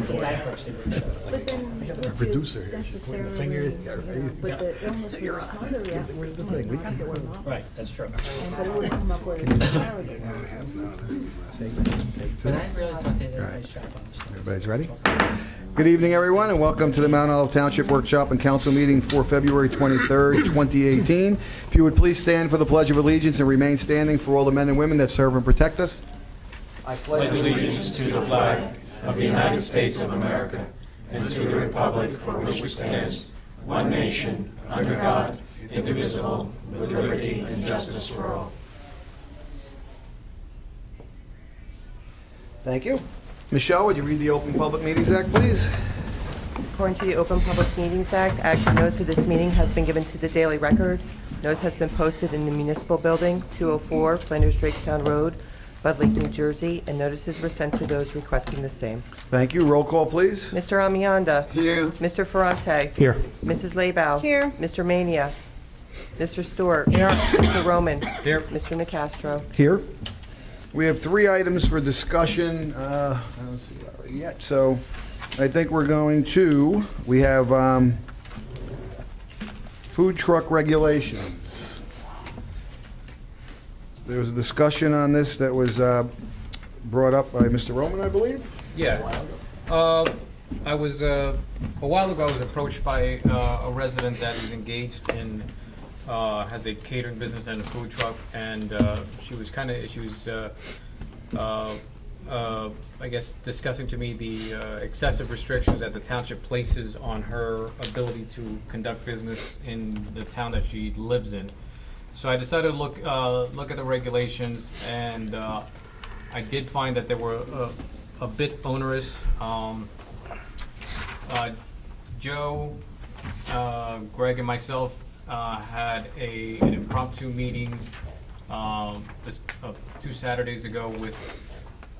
before bankruptcy. But then, I got would a you producer here. She's pointing the finger. necessarily, but the illness with his mother, yeah. Where's the thing? We can get one. Right, that's true. But it would come up with a charity. But I really thought they did a nice job on this. Everybody's ready? Good evening, everyone, and welcome to the Mount Olive Township Workshop and Council meeting for February 23rd, 2018. If you would please stand for the Pledge of Allegiance and remain standing for all the men and women that serve and protect us. I pledge allegiance to the flag of the United States of America and to the republic for which it stands, one nation, under God, indivisible, with liberty and justice for all. Thank you. Michelle, would you read the Open Public Meetings Act, please? According to the Open Public Meetings Act, notice of this meeting has been given to the Daily Record. Notice has been posted in the Municipal Building, 204 Flinders Drakestown Road, Bud Lake, New Jersey, and notices were sent to those requesting the same. Thank you. Roll call, please. Mr. Amianda. Here. Mr. Ferrante. Here. Mrs. Labow. Here. Mr. Mania. Mr. Stewart. Here. Mr. Roman. Here. Mr. Nacastro. Here. We have 3 items for discussion. I don't see Larry yet, so I think we're going to, we have food truck regulations. There was a discussion on this that was brought up by Mr. Roman, I believe? Yeah. I was, a while ago, I was approached by a resident that is engaged in, has a catering business and a food truck, and she was I guess, discussing to me the excessive restrictions that the township places on her ability to conduct business in the town that she lives in. So I decided to look at the regulations, and I did find that they were a bit onerous. Joe, Greg, and myself had an impromptu meeting 2 Saturdays ago with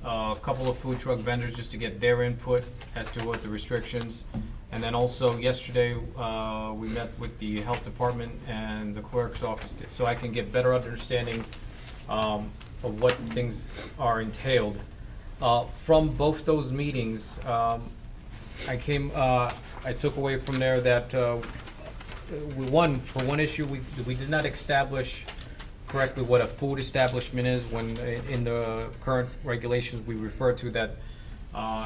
a couple of food truck vendors just to get their input as to what the restrictions. And then also yesterday, we met with the health department and the clerk's office so I can get better understanding of what things are entailed. From both those meetings, I took away from there that for one issue, we did not establish correctly what a food establishment is, when in the current regulations we refer to that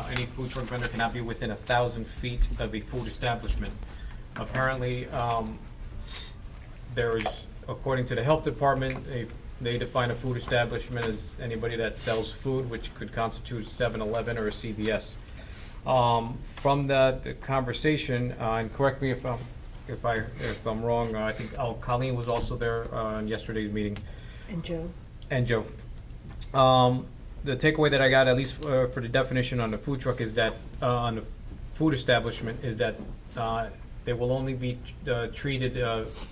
any food truck vendor cannot be within 1,000 feet of a food establishment. Apparently, there is, according to the health department, they define a food establishment as anybody that sells food, which could constitute 7-Eleven or a CVS. From the conversation, and correct me if I'm wrong, I think Colleen was also there on yesterday's meeting. And Joe? And Joe. The takeaway that I got, at least for the definition on the food truck, is that on the food establishment, is that they will only be treated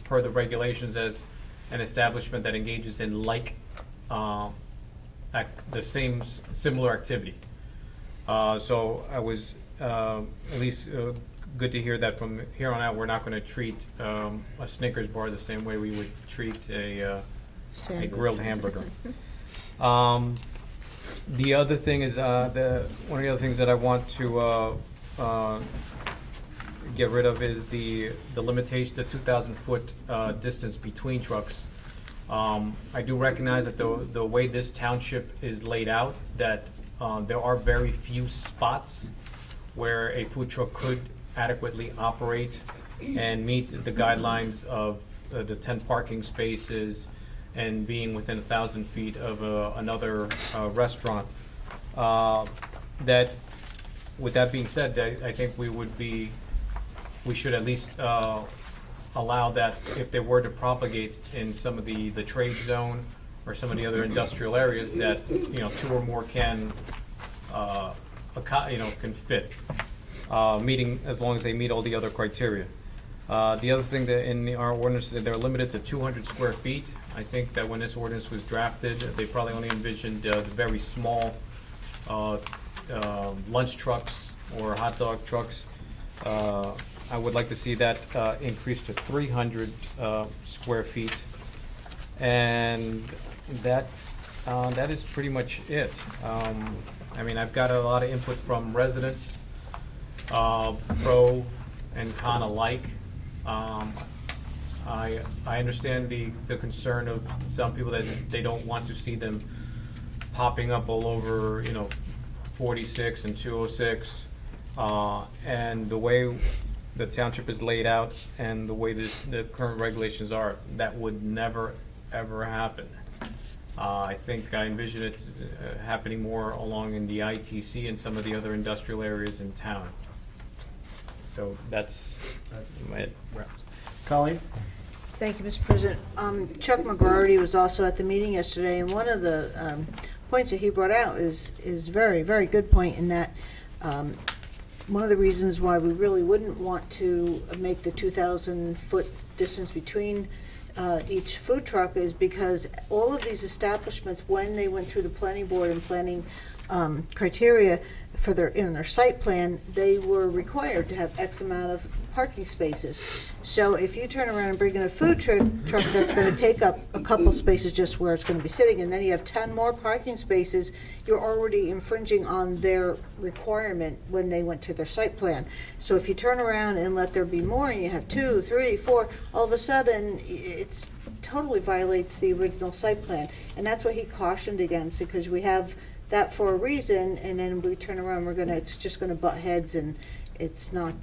per the regulations as an establishment that engages in the similar activity. So I was at least good to hear that from here on out we're not going to treat a Snickers bar the same way we would treat a grilled hamburger. The other thing is one of the other things that I want to get rid of is the limitation, the 2,000-foot distance between trucks. I do recognize that the way this township is laid out, that there are very few spots where a food truck could adequately operate and meet the guidelines of the 10 parking spaces and being within 1,000 feet of another restaurant. That, with that being said, I think we should at least allow that if they were to propagate in some of the trade zone or some of the other industrial areas, that 2 or more can fit, meeting, as long as they meet all the other criteria. The other thing that in our ordinance is that they're limited to 200 square feet. I think that when this ordinance was drafted, they probably only envisioned the very small lunch trucks or hot dog trucks. I would like to see that increased to 300 square feet, and that is pretty much it. I mean, I've got a lot of input from residents pro and con alike. I understand the concern of some people that they don't want to see them popping up all over, 46 and 206. And the way the township is laid out and the way the current regulations are, that would never, ever happen. I think I envision it happening more along in the ITC and some of the other industrial areas in town. So that's it. Colleen? Thank you, Mr. President. Chuck McGarty was also at the meeting yesterday, and one of the points that he brought out is very, very good point in that one of the reasons why we really wouldn't want to make the 2,000-foot distance between each food truck is because all of these establishments, when they went through the planning board and planning criteria for their site plan, they were required to have X amount of parking spaces. So if you turn around and bring in a food truck that's going to take up a couple spaces just where it's going to be sitting, and then you have 10 more parking spaces, you're already infringing on their requirement when they went to their site plan. So if you turn around and let there be more, and you have 2, 3, 4, all of a sudden it's totally violates the original site plan. And that's what he cautioned against, because we have that for a reason, and then we turn around, it's just gonna butt heads, and it's not,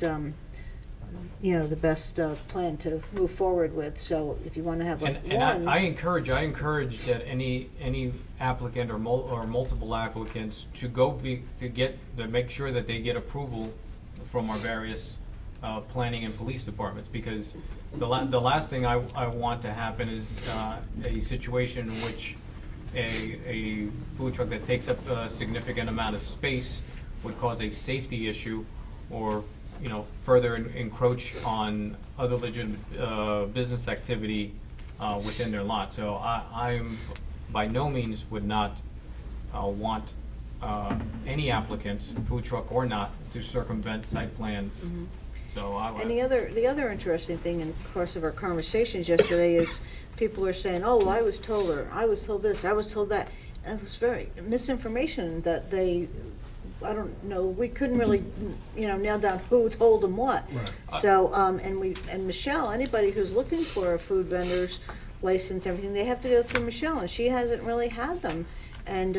the best plan to move forward with. So if you wanna have like And one. I encourage that any applicant or multiple applicants to make sure that they get approval from our various planning and police departments, because the last thing I want to happen is a situation in which a food truck that takes up a significant amount of space would cause a safety issue, or further encroach on other legitimate business activity within their lot. So I'm by no means would not want any applicant, food truck or not, to circumvent site plan. Mhm. So And the other interesting thing in the course of our conversations yesterday is people are saying, oh, I was told, or I was told this, I was told that. And it was very misinformation that I don't know, we couldn't really, nail down who told them what. Right. So, and Michelle, anybody who's looking for a food vendor's license, everything, they have to go through Michelle, and she hasn't really had them. And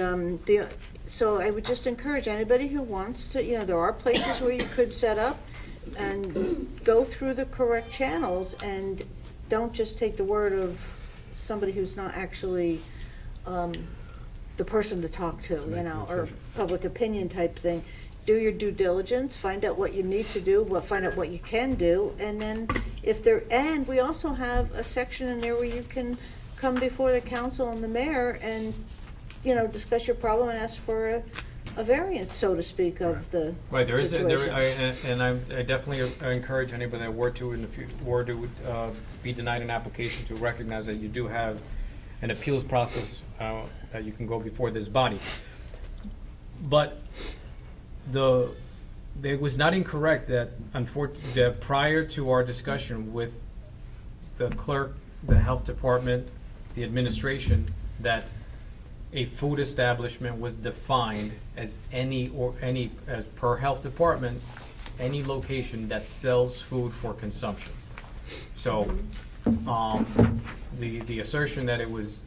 so I would just encourage anybody who wants to, there are places where you could set up and go through the correct channels, and don't just take the word of somebody who's not actually the person to talk to, or public opinion type thing. Do your due diligence, find out what you need to do, find out what you can do, and then and we also have a section in there where you can come before the council and the mayor and, discuss your problem and ask for a variance, so to speak, of the right, there is, situation. I definitely encourage anybody that were to be denied an application to recognize that you do have an appeals process that you can go before this body. But it was not incorrect that that prior to our discussion with the clerk, the health department, the administration, that a food establishment was defined as as per health department, any location that sells food for consumption. So, the assertion that it was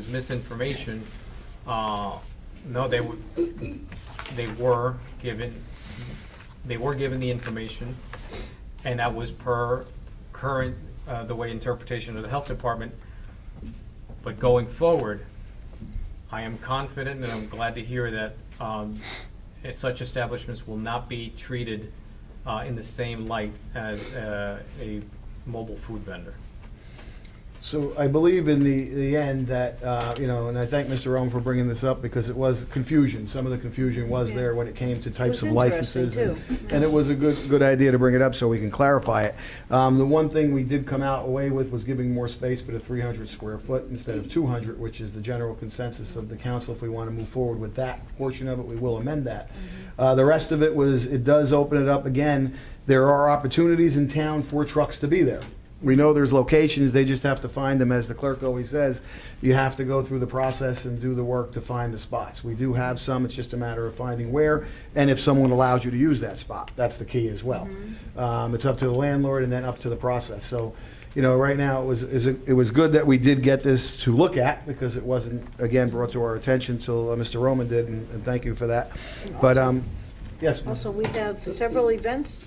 misinformation, no, they were given the information, and that was per current the way interpretation of the health department. But going forward, I am confident, and I'm glad to hear that such establishments will not be treated in the same light as a mobile food vendor. So I believe in the end that, and I thank Mr. Owen for bringing this up, because it was confusion. Some of the confusion was Yeah. there when it came to types was of licenses. interesting, too. And it was a good idea to bring it up so we can clarify it. The one thing we did come out away with was giving more space for the 300 square foot instead of 200, which is the general consensus of the council. If we want to move forward with that portion of it, we will amend that. The rest of it does open it up again. There are opportunities in town for trucks to be there. We know there's locations, they just have to find them, as the clerk always says. You have to go through the process and do the work to find the spots. We do have some, it's just a matter of finding where, and if someone allows you to use that spot. That's the key as well. It's up to the landlord and then up to the process. So, you know, right now, it was good that we did get this to look at, because it wasn't, again, brought to our attention till Mr. Roman did, and thank you for that. But, yes, ma'am. Also, we have several events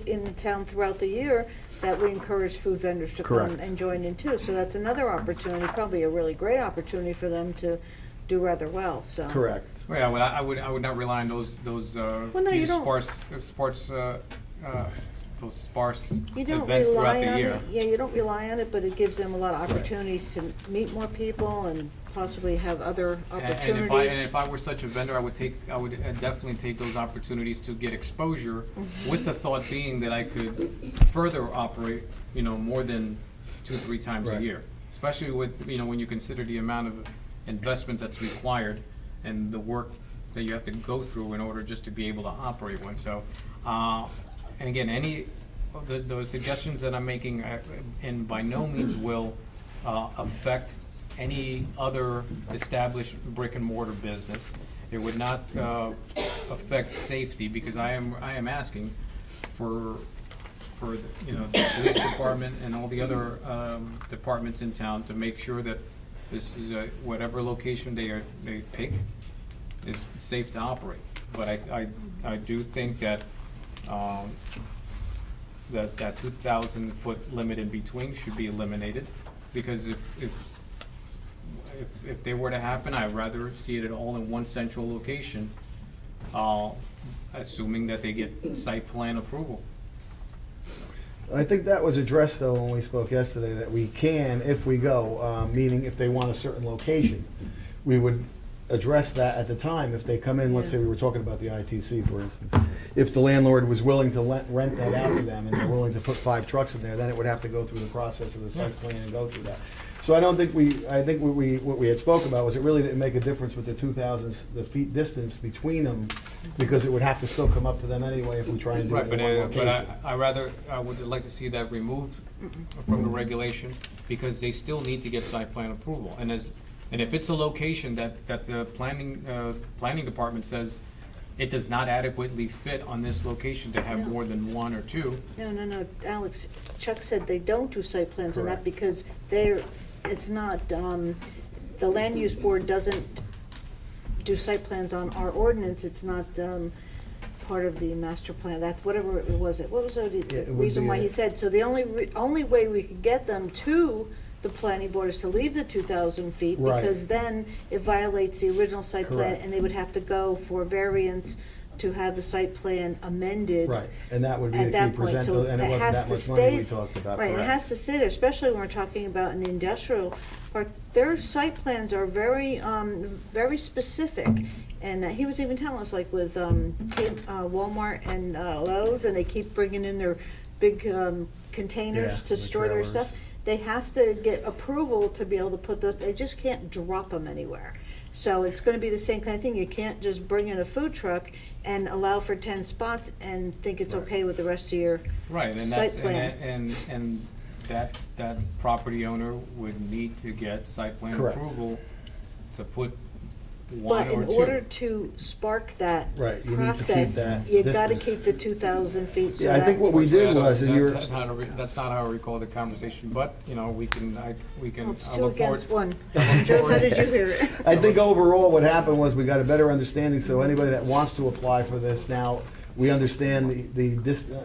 in the town throughout the year that we encourage food vendors to come Correct. and join in too. So that's another opportunity, probably a really great opportunity for them to do rather well, so. Correct. Well, yeah, well, I would not rely on those no, you these don't. those sparse You don't events throughout rely the on year. it, yeah, you don't rely on it, but it gives them a lot of opportunities to meet more people and possibly have other And opportunities. if I were such a vendor, I would definitely take those opportunities to get exposure, with the thought being that I could further operate, you know, more than 2-3 times Right. a year. Especially with, you know, when you consider the amount of investment that's required and the work that you have to go through in order just to be able to operate one. So, and again, any of the suggestions that I'm making, and by no means will affect any other established brick and mortar business. It would not affect safety, because I am asking for you know, the police department and all the other departments in town to make sure that this is whatever location they pick is safe to operate. But I do think that that 2,000-foot limit in between should be eliminated, because if they were to happen, I'd rather see it all in one central location, assuming that they get site plan approval. I think that was addressed, though, when we spoke yesterday, that we can, if we go, meaning if they want a certain location, we would address that at the time. If they come in, let's say we were talking about the ITC, for instance. If the landlord was willing to rent that out to them, and they're willing to put 5 trucks in there, then it would have to go through the process of the site plan and go through that. So I don't think I think what we had spoke about was it really didn't make a difference with the 2,000 feet distance between them, because it would have to still come up to them anyway if we try and do Right, it but in one location. I would like to see that removed from the regulation, because they still need to get site plan approval. And if it's a location that the planning department says it does not adequately fit on this location to have No. more than 1 or 2, No, Alex, Chuck said they don't do site plans on that Correct. because it's not, the land use board doesn't do site plans on our ordinance, it's not, part of the master plan, that, whatever it was, what was Yeah, the it would reason be why a- he said, so the only way we could get them to the planning board is to leave the 2,000 feet, Right. because then it violates the original site plan, Correct. and they would have to go for variance to have the site plan amended. Right, and that would be the At key that point, present, so and it it wasn't has that to much money stay. we talked about, Right, it correct. has to stay there, especially when we're talking about an industrial park. Their site plans are very, very specific. And he was even telling us, like with Walmart and Lowe's, and they keep bringing in their big Yeah, containers to the store their trailers. stuff. They have to get approval to be able to put those, they just can't drop them anywhere. So it's gonna be the same kind of thing. You can't just bring in a food truck and allow for 10 spots and think it's Right. okay with the rest of your right, and site that's, plan. and that property owner would need to get site plan Correct. approval to put 1 But or in 2. order to spark that Right, you need to keep process, that you gotta distance. keep the 2,000 feet. So Yeah, I think what we did was, and you're, That's not how I recall the conversation, but, you know, we can, Well, it's I 2 look forward. against 1. Joe, how did you hear it? I think overall what happened was we got a better understanding, so anybody that wants to apply for this now, we understand the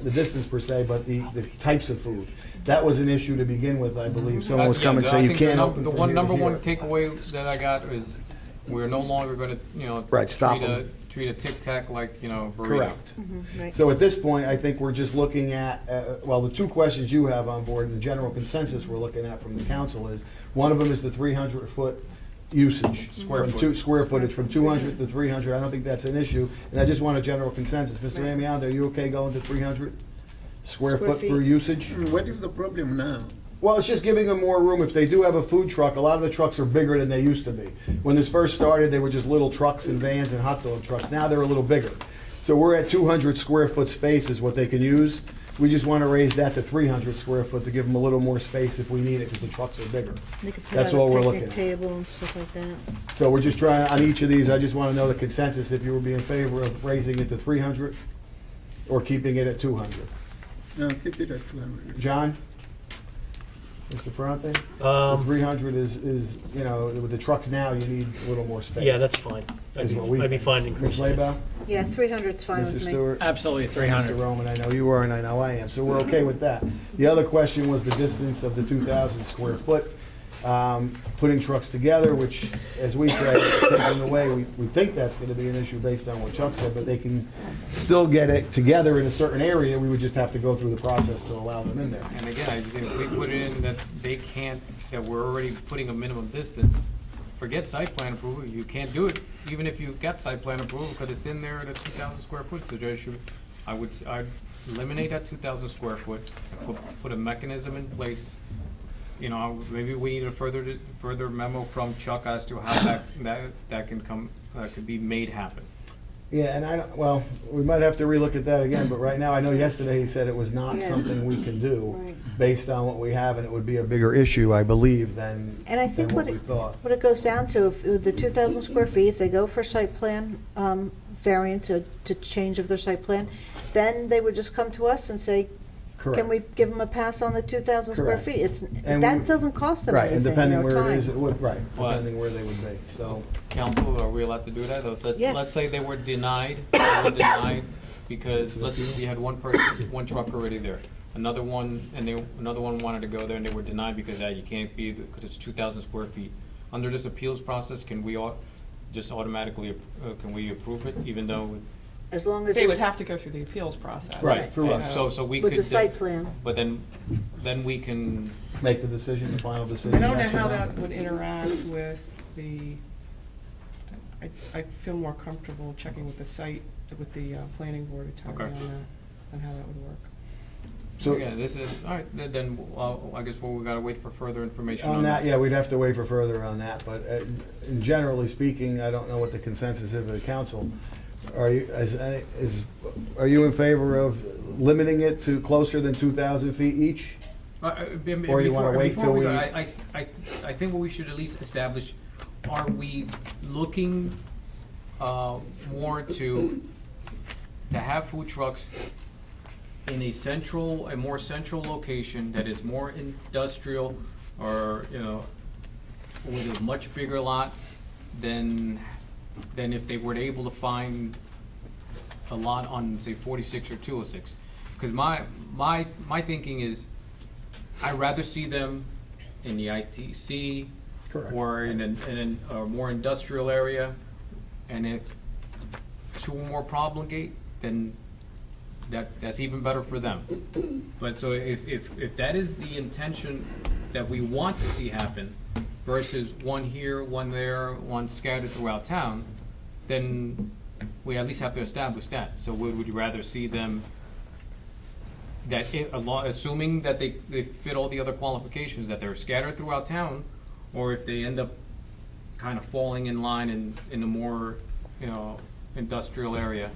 distance per se, but the types of food. That was an issue to begin with, I believe. Someone was Yeah, coming and I say you think can't the open The from one, here to number one here. takeaway that I got is we're no longer gonna, you know. Right, stop treat a- 'em. Treat a Tic Tac like, you know, burrito. Correct. Right. So at this point, I think we're just looking at, well, the 2 questions you have on board, and the general consensus we're looking at from the council is, one of them is the 300-foot usage. Square from footage. Square footage, from 200 to 300. I don't think that's an issue, and I just want a general consensus. Mr. Right. Amianda, are you okay going to 300 square Square foot for feet. usage? What is the problem now? Well, it's just giving them more room. If they do have a food truck, a lot of the trucks are bigger than they used to be. When this first started, they were just little trucks and vans and hot dog trucks. Now they're a little bigger. So we're at 200 square foot space is what they can use. We just want to raise that to 300 square foot to give them a little more space if we need it, because the trucks are bigger. They could put That's out all a we're picnic looking at. table and stuff like that. So we're just trying, on each of these, I just want to know the consensus, if you would be in favor of raising it to 300 or keeping it at 200. No, keep it at 200. John? Mr. Ferrante? The 300 is, you know, with the trucks now, you need a little more space. Yeah, that's fine. Is what we I'd be think. fine Ms. increasing it. Laybaugh? Yeah, 300's fine Mr. with me. Stewart? Absolutely, Mr. 300. Roman, I know you are, and I know I am, so we're okay with that. The other question was the distance of the 2,000 square foot, putting trucks together, which, as we said, taking away, we think that's gonna be an issue based on what Chuck said, but they can still get it together in a certain area, we would just have to go through the process to allow them in there. And again, I think if we put it in that they can't, that we're already putting a minimum distance, forget site plan approval, you can't do it, even if you get site plan approval, because it's in there at a 2,000 square foot suggestion. I'd eliminate that 2,000 square foot, put a mechanism in place. You know, maybe we need a further memo from Chuck as to how that can come, could be made happen. Yeah, and well, we might have to relook at that again, but right now, I know yesterday he said it was not Yeah. something we can do Right. based on what we have, and it would be a bigger issue, I believe, than And I think what what we it, thought. what it goes down to, if with the 2,000 square feet, if they go for site plan variance, to change of their site plan, then they would just come to us and say, Correct. can we give them a pass on the 2,000 square Correct. feet? It's, And that we- doesn't cost them Right, anything, and you depending know, where it is, time. it would, right, What? depending where they would be, so. Council, are we allowed to do that? Or Yes. let's say they were denied, because let's say we had one person, one truck already there. Another one wanted to go there and they were denied because you can't be, because it's 2,000 square feet. Under this appeals process, can we just automatically, can we approve it, even though? As long as. They it- would have to go through the appeals process. Right, for us. So we could. With the site plan. But then we can, Make the decision, the final decision. I don't know yes or how no. that would interact with I feel more comfortable checking with the site, with the planning board attorney Okay. on that, on how that would work. So- yeah, this is, all right, then, I guess we gotta wait for further information On that, yeah, we'd have to wait for further on that, but generally speaking, I don't know what the consensus is of the council. Are you, are you in favor of limiting it to closer than 2,000 feet each? Or you wanna wait till we- I think what we should at least establish, are we looking more to have food trucks in a more central location that is more industrial, or, you know, with a much bigger lot than if they were able to find a lot on, say, 46 or 206? Because my thinking is, I'd rather see them in the ITC Correct. or in a more industrial area, and if two or more promulgate, then that's even better for them. But so if that is the intention that we want to see happen, versus one here, one there, one scattered throughout town, then we at least have to establish that. So would you rather see them, assuming that they fit all the other qualifications, that they're scattered throughout town, or if they end up kind of falling in line in a more, you know, industrial area?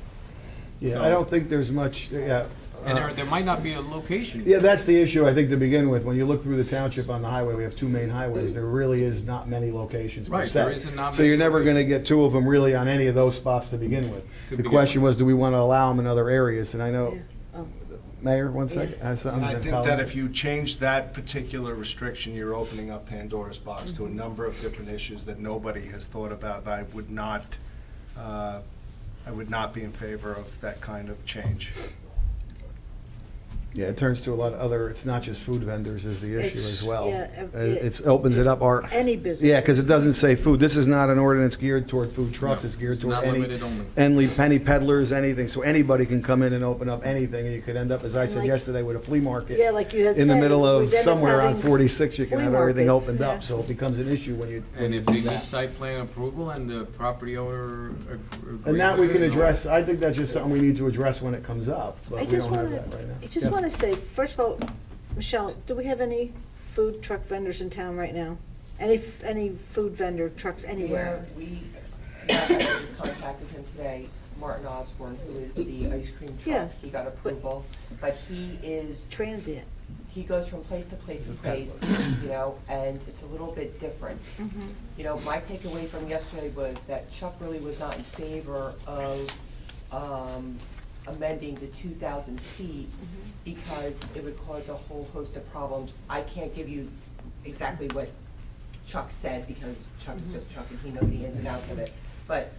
Yeah, I don't think there's much, yeah. And there might not be a location. Yeah, that's the issue, I think, to begin with. When you look through the township on the highway, we have two main highways. There really is not many locations per Right, se. there isn't not So many you're never locations. gonna get two of them really on any of those spots to begin with. To The begin question with. was, do we wanna allow them in other areas? And I know, Yeah. Oh. Mayor, one second, has something. And I then think Colin. that if you change that particular restriction, you're opening up Pandora's box to a number of different issues that nobody has thought about. And I would not be in favor of that kind of change. Yeah, it turns to a lot of other, it's not just food vendors is the issue It's- as well. yeah, It opens it up, our. Any business. Yeah, because it doesn't say food. This is not an ordinance geared toward food trucks. No, It's geared it's toward not any, limited only. any penny peddlers, anything. So anybody can come in and open up anything, and you could end up, as I said Like- yesterday, with a flea market. Yeah, like you had In the said, middle of we'd end up somewhere on having 46, you can flea have everything markets, opened yeah. up. So it becomes an issue when you And if do they need that. site plan approval and the property owner agrees. And that we with can it, or- address. I think that's just something we need to address when it comes up, I but we just don't have wanna, that right now. I just Yes. wanna say, first of all, Michelle, do we have any food truck vendors in town right now? Any food vendor trucks anywhere? Yeah, I just contacted him today, Martin Osborne, who is the ice cream Yeah, truck. He got approval, but he is, Transient. he goes from place to place to place, you know, and it's a little bit different. You know, my takeaway from yesterday was that Chuck really was not in favor of amending the 2,000 feet because it would cause a whole host of problems. I can't give you exactly what Chuck said because Chuck is just Chuck and he knows the ins and outs of it. But,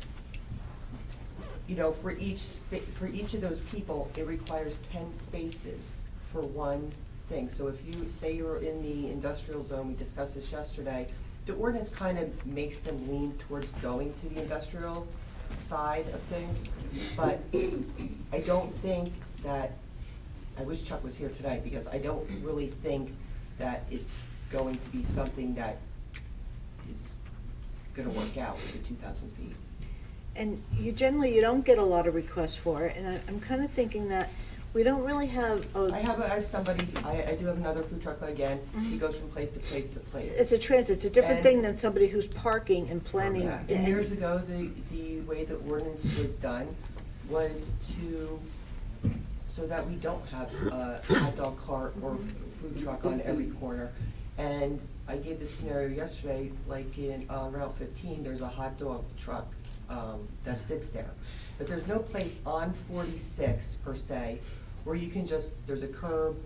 you know, for each of those people, it requires 10 spaces for one thing. So if you say you're in the industrial zone, we discussed this yesterday, the ordinance kind of makes them lean towards going to the industrial side of things. But I don't think that, I wish Chuck was here today because I don't really think that it's going to be something that is gonna work out with the 2,000 feet. And you don't get a lot of requests for it, and I'm kind of thinking that we don't really have I have somebody, I do have another food truck again, he goes from place to place to place. it's a transit, it's a different And- thing than somebody who's parking and planning. Yeah, and years ago, the way the ordinance was done was so that we don't have a hot dog cart or food truck on every corner. And I gave the scenario yesterday, like in Route 15, there's a hot dog truck that sits there. But there's no place on 46 per se where you can just, there's a curb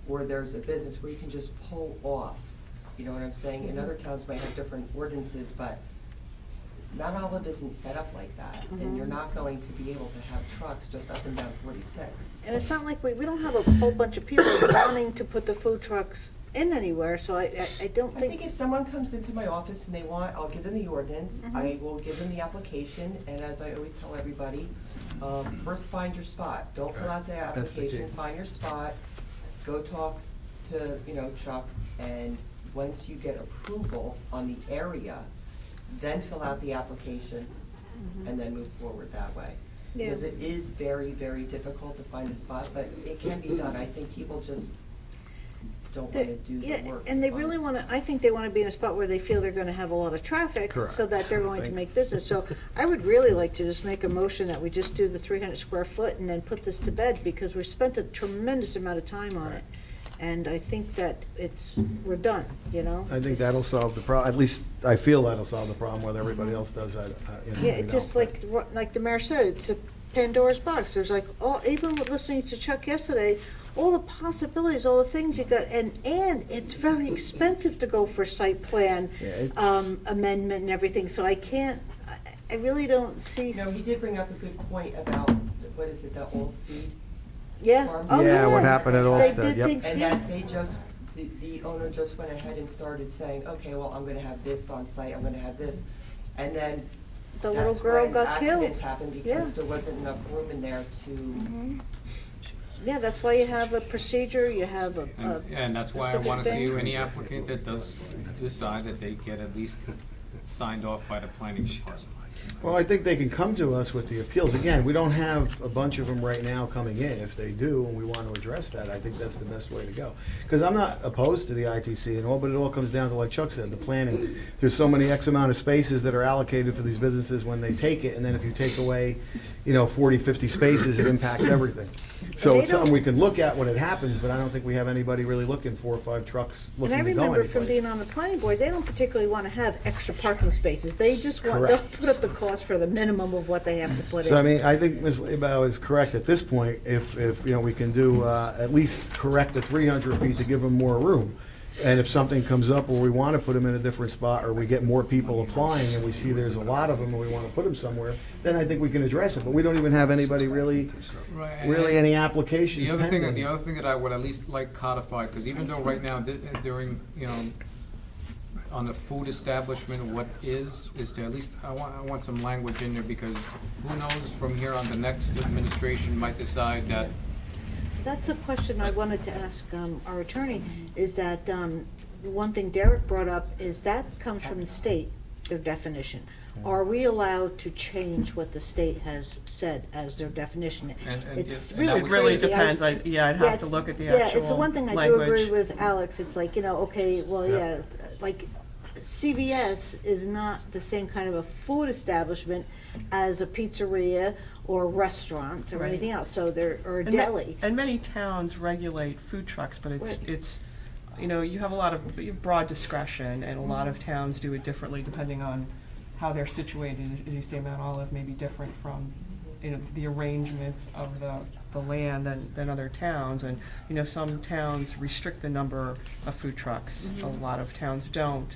or there's a business where you can just pull off. You know what I'm saying? And other towns might have different ordinances, but not all of it isn't set up like that. And you're not going to be able to have trucks just up and down 46. And it's not like we don't have a whole bunch of people wanting to put the food trucks in anywhere, so I don't I think think, if someone comes into my office and they want, I'll give them the ordinance, I will give them the application, and as I always tell everybody, first find your spot. Don't fill out the That's the application, key. find your spot, go talk to, you know, Chuck, and once you get approval on the area, then fill out the application, and then move forward that way. Yeah. Because it is very, very difficult to find a spot, but it can be done. I think people just don't want to do the yeah, work. and to they find really a want to, I think they want to be in a spot where they feel they're going to have a lot of traffic, so Correct. that they're going to make business. So I would really like to just make a motion that we just do the 300 square foot and then put this to bed, because we spent a tremendous amount of time on it. And I think that we're done, you know? I think that'll solve the problem, at least I feel that'll solve the problem, whether everybody else does, you know. Yeah, we it just don't. like the mayor said, it's a Pandora's box. There's like, even with listening to Chuck yesterday, all the possibilities, all the things you got, and it's very expensive to go for site plan Yeah, it- amendment and everything, so I really don't see. You know, he did bring up a good point about, what is it, the Olstead? Yeah. Farms? Oh, Yeah, what happened at They Olstead, did yep. things, And yeah. that they just, the owner just went ahead and started saying, okay, well, I'm gonna have this on site, I'm gonna have this. And then The little that's girl when got accidents killed. happened Yeah. because there wasn't enough room in there to, Yeah, that's why you have a procedure, you have a And that's why I specific want to see thing. any applicant that does decide that they get at least signed off by the planning department. Well, I think they can come to us with the appeals. Again, we don't have a bunch of them right now coming in. If they do, and we want to address that, I think that's the best way to go. Because I'm not opposed to the ITC and all, but it all comes down to, like Chuck said, the planning. There's so many X amount of spaces that are allocated for these businesses when they take it, and then if you take away, 40, 50 spaces, it impacts everything. So they it's something don't- we can look at when it happens, but I don't think we have anybody really looking 4 or 5 trucks And I looking to go remember from anyplace. being on the planning board, they don't particularly want to have extra parking spaces. They just want, they'll Correct. put up the cost for the minimum of what they have to put in. So, I mean, I think Ms. Lebow is correct at this point, if we can do, at least correct the 300 feet to give them more room. And if something comes up where we want to put them in a different spot, or we get more people applying and we see there's a lot of them and we want to put them somewhere, then I think we can address it. But we don't even have anybody really any applications The other thing, pending. the other thing that I would at least like codified, because even though right now during, on the food establishment, what is to at least, I want some language in there, because who knows from here on, the next administration might decide that That's a question I wanted to ask our attorney, is that, one thing Derek brought up is that comes from the state, their definition. Are we allowed to change what the state has said as their definition? And It's that really was- It really crazy. depends. I'd have to it's- look at the Yeah, it's the actual one thing I do agree language. with Alex, it's like, okay, well, yeah, like, CVS is not the same kind of a food establishment as a pizzeria or a restaurant or Right. anything else, so or a And ma- deli. And many towns regulate food trucks, but Right. it's, you know, you have a lot of you have broad discretion, and a lot of towns do it differently depending on how they're situated. As you say, Mount Olive may be different from, you know, the arrangement of the land than other towns. And, you know, some towns restrict the number of food trucks. A lot of towns don't.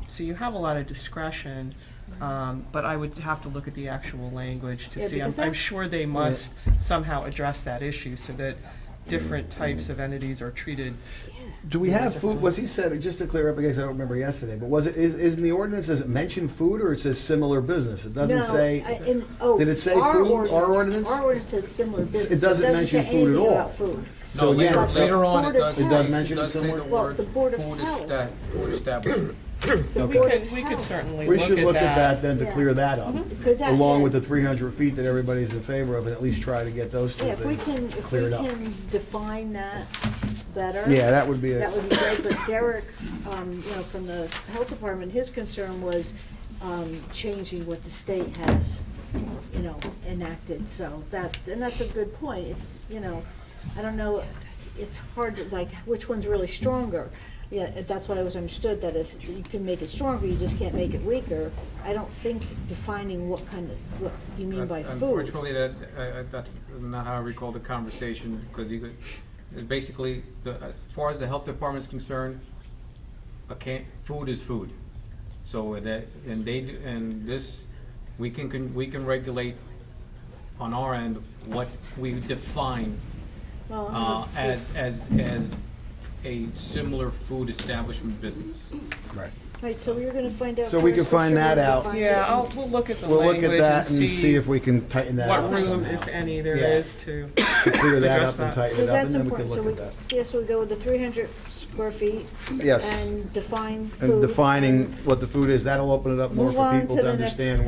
So you have a lot of discretion, but I would have to look at the actual language to Yeah, see. I'm because that's- sure they must somehow address that issue so that different types of entities are treated. Do we have food, was he said, just to clear up, because I don't remember yesterday, but was it, is in the ordinance, does it mention food or it says similar business? It doesn't No, say, did it say food, our ordinance? Our ordinance says similar business. It doesn't mention say food at anything all. about food. So No, later, yeah, so- later on, Board it of does. It does mention it say somewhere? the Well, word the Board of food Health. food establishment. The We Board of could Health. certainly We look should at look at that that. then to Yeah. clear that up, Because that- along with the 300 feet that everybody's in favor of, and at least try to get those two Yeah, if we things can, cleared up. define that better. Yeah, that would be That a, would be great, but Derek, you know, from the health department, his concern was, changing what the state has, you know, enacted, so and that's a good point, it's, you know, I don't know, it's hard to, like, which one's really stronger? Yeah, that's what I was understood, that if you can make it stronger, you just can't make it weaker. I don't think defining what you mean by food. Unfortunately, that's not how I recall the conversation, because you could, basically, as far as the health department's concerned, food is food. So we can regulate on our end what we define Well, as a similar food establishment business. right. Right, so you're gonna find out. So we first can for find sure that and out. define Yeah, it. we'll look at the We'll look language at that and see see if we can tighten that what up room, somehow. if any, there Yeah. is to. To clear that address up and that. tighten So it up, and that's then we can important, look so at that. yeah, so we go with the 300 square feet. Yes. And define food. And defining what the food is, that'll open it up more Move for on people to to the next- understand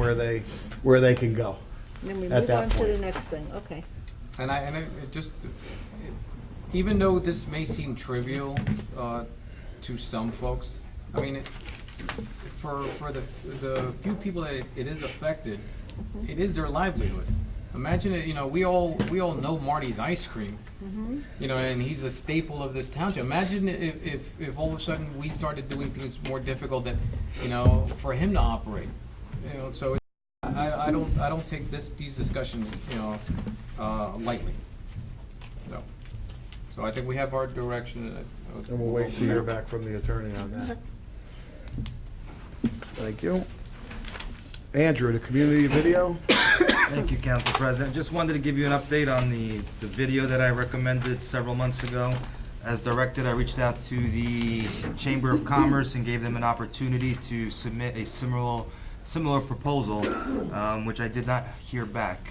where they can go. And then we at move that on to point. the next thing, okay. And I just, even though this may seem trivial to some folks, I mean, for the few people that it is affected, it is their livelihood. Imagine it, you know, we all know Marty's ice cream, you know, and he's a staple of this township. Imagine if all of a sudden we started doing things more difficult that, you know, for him to operate, you know, so I don't take these discussions, you know, lightly. So I think we have our direction. And we'll wait to hear back from the attorney on that. Thank you. Andrew, the community video? Thank you, Council President. Just wanted to give you an update on the video that I recommended several months ago. As directed, I reached out to the Chamber of Commerce and gave them an opportunity to submit a similar proposal, which I did not hear back.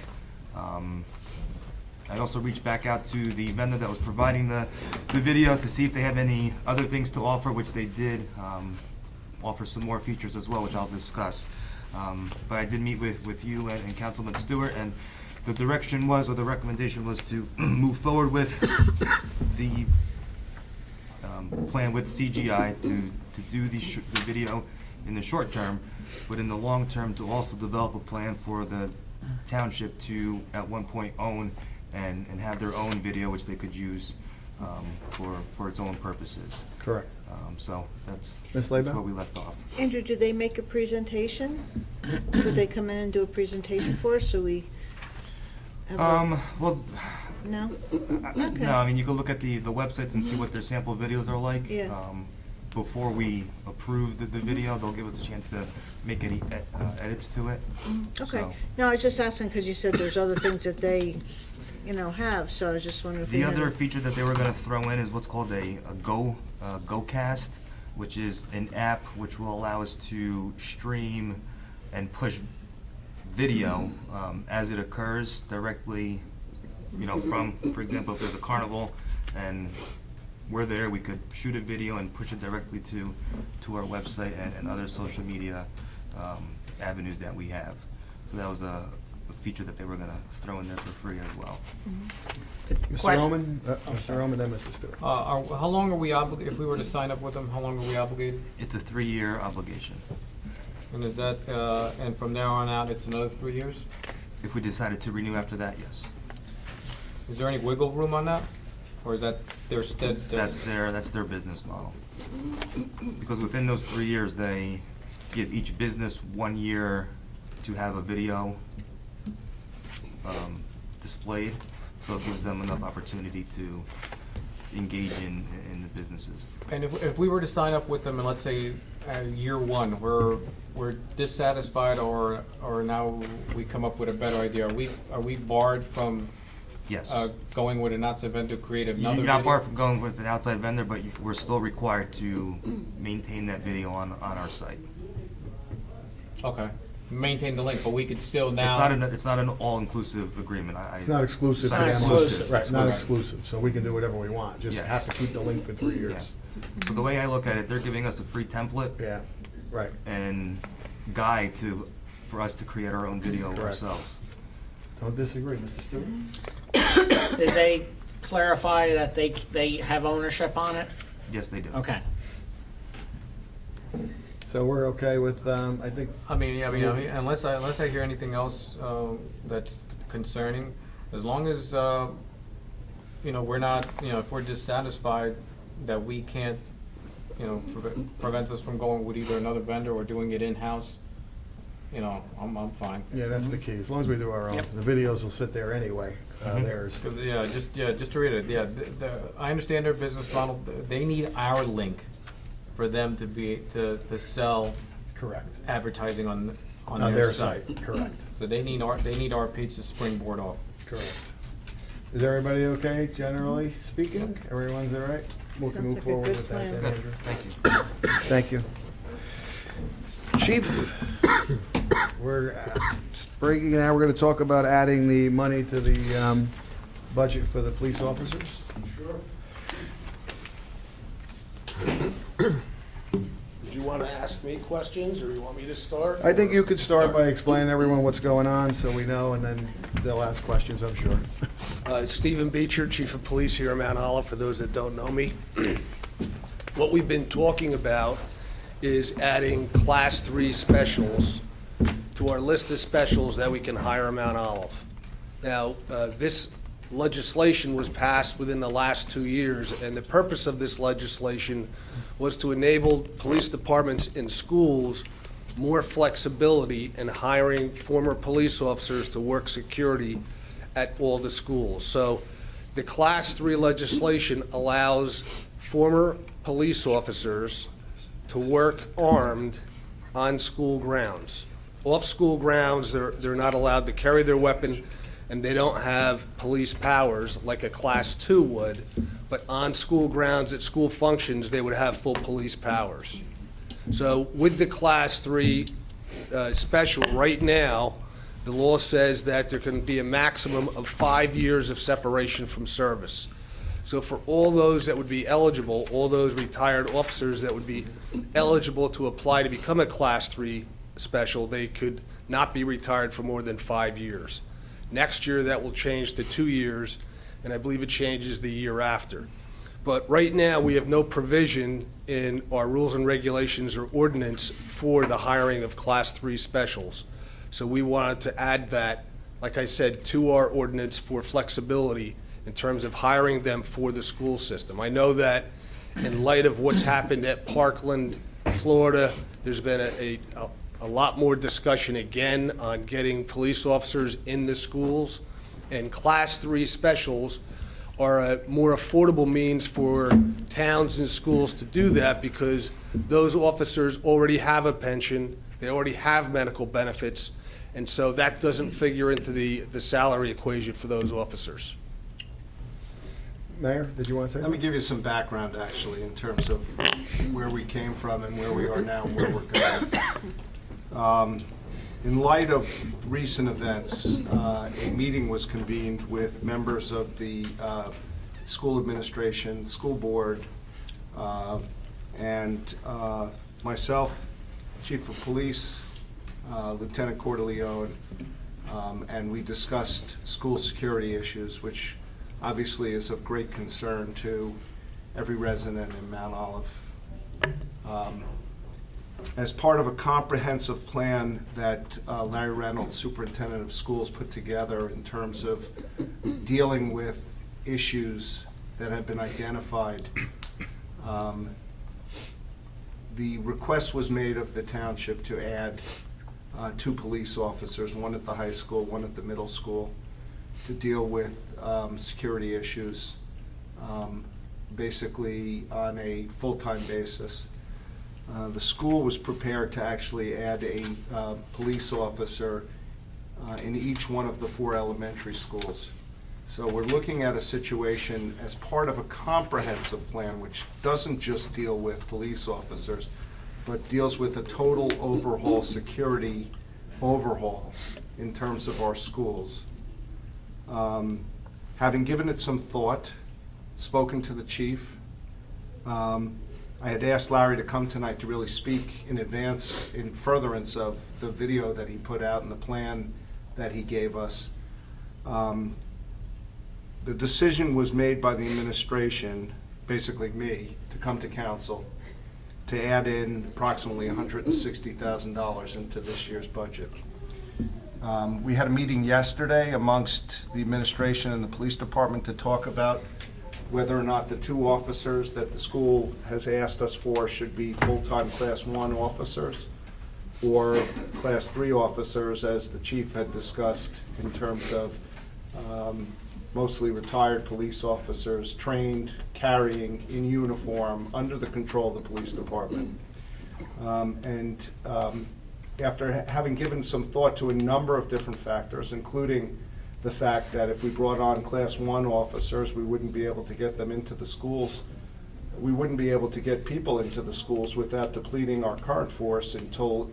I also reached back out to the vendor that was providing the video to see if they have any other things to offer, which they did offer some more features as well, which I'll discuss. But I did meet with you and Councilman Stewart, and the direction was, or the recommendation was to move forward with the plan with CGI to do the video in the short term, but in the long term to also develop a plan for the township to at one point own and have their own video, which they could use for its own purposes. Correct. So that's Ms. where Laban? we left off. Andrew, do they make a presentation? Would they come in and do a presentation for us, so we have Well, no? no, I mean, you can look at the websites and see what their sample videos are like. Yeah. Before we approve the video, they'll give us a chance to make any edits to it. Okay, So- no, I was just asking, because you said there's other things that they, you know, have, so I was just wondering if we The had other a- feature that they were gonna throw in is what's called a GoCast, which is an app which will allow us to stream and push video as it occurs directly, you know, from, for example, if there's a carnival and we're there, we could shoot a video and push it directly to our website and other social media avenues that we have. So that was a feature that they were gonna throw in there for free as well. Mr. Question. Roman? Mr. Roman, then Mr. Stewart. How long are we obligated, if we were to sign up with them, how long are we obligated? It's a 3-year obligation. And is that, and from there on out, it's another 3 years? If we decided to renew after that, yes. Is there any wiggle room on that? Or is that their That's their business model. Because within those 3 years, they give each business 1 year to have a video displayed, so it gives them enough opportunity to engage in the businesses. And if we were to sign up with them, and let's say year one, we're dissatisfied, or now we come up with a better idea, are we barred from Yes. going with an outside vendor to create another You're not video? barred from going with an outside vendor, but we're still required to maintain that video on our site. Okay, maintain the link, but we could still now. It's not an all-inclusive agreement. It's not exclusive to It's not them. exclusive. Right, not exclusive, so we can do whatever we want, just Yes. have to keep the link for 3 Yeah. years. So the way I look at it, they're giving us a free template Yeah, right. and guide for us to create our own video Correct. ourselves. Don't disagree, Mr. Stewart? Did they clarify that they have ownership on it? Yes, they do. Okay. So we're okay with, I think, I mean, unless I hear anything else that's concerning, as long as we're not, if we're dissatisfied that we can't, prevent us from going with either another vendor or doing it in-house, I'm fine. yeah, that's the key, as long as we do our own. Yep. The videos will sit there anyway, theirs. 'Cause, just to read it, I understand their business model. They need our link for them to sell Correct. advertising on On their site. correct, So they need our page to springboard off. correct. Is everybody okay, generally speaking? Everyone's all right? We can Sounds move like a forward good with that then, plan. Andrew. Thank you. Thank you. Chief, we're breaking, now we're going to talk about adding the money to the budget for the police officers. Did you want to ask me questions, or you want me to start? I think you could start by explaining to everyone what's going on, so we know, and then they'll ask questions, I'm sure. Stephen Beecher, Chief of Police here in Mount Olive, for those that don't know me. What we've been talking about is adding Class 3 specials to our list of specials that we can hire in Mount Olive. Now, this legislation was passed within the last 2 years, and the purpose of this legislation was to enable police departments in schools more flexibility in hiring former police officers to work security at all the schools. So the Class 3 legislation allows former police officers to work armed on school grounds. Off school grounds, they're not allowed to carry their weapon, and they don't have police powers like a Class 2 would, but on school grounds at school functions, they would have full police powers. So with the Class 3 special, right now, the law says that there can be a maximum of 5 years of separation from service. So for all those that would be eligible, all those retired officers that would be eligible to apply to become a Class 3 special, they could not be retired for more than 5 years. Next year, that will change to 2 years, and I believe it changes the year after. But right now, we have no provision in our rules and regulations or ordinance for the hiring of Class 3 specials. So we wanted to add that, like I said, to our ordinance for flexibility in terms of hiring them for the school system. I know that in light of what's happened at Parkland, Florida, there's been a lot more discussion again on getting police officers in the schools. And Class 3 specials are a more affordable means for towns and schools to do that, because those officers already have a pension, they already have medical benefits, and so that doesn't figure into the salary equation for those officers. Mayor, did you want to say Let me something? give you some background, actually, in terms of where we came from and where we are now and where we're going. In light of recent events, a meeting was convened with members of the school administration, school board, and myself, Chief of Police, Lieutenant Cordeleone, And we discussed school security issues, which obviously is of great concern to every resident in Mount Olive. As part of a comprehensive plan that Larry Reynolds, Superintendent of Schools, put together in terms of dealing with issues that have been identified, the request was made of the township to add 2 police officers, one at the high school, one at the middle school, to deal with security issues, basically on a full-time basis. The school was prepared to actually add a police officer in each one of the 4 elementary schools. So we're looking at a situation as part of a comprehensive plan, which doesn't just deal with police officers, but deals with a total overhaul, security overhaul in terms of our schools. Having given it some thought, spoken to the chief, I had asked Larry to come tonight to really speak in advance, in furtherance of the video that he put out and the plan that he gave us. The decision was made by the administration, basically me, to come to council to add in approximately $160,000 into this year's budget. We had a meeting yesterday amongst the administration and the police department to talk about whether or not the 2 officers that the school has asked us for should be full-time Class 1 officers or Class 3 officers, as the chief had discussed, in terms of mostly retired police officers trained, carrying, in uniform, under the control of the police department. After having given some thought to a number of different factors, including the fact that if we brought on Class 1 officers, we wouldn't be able to get them into the schools. We wouldn't be able to get people into the schools without depleting our current force until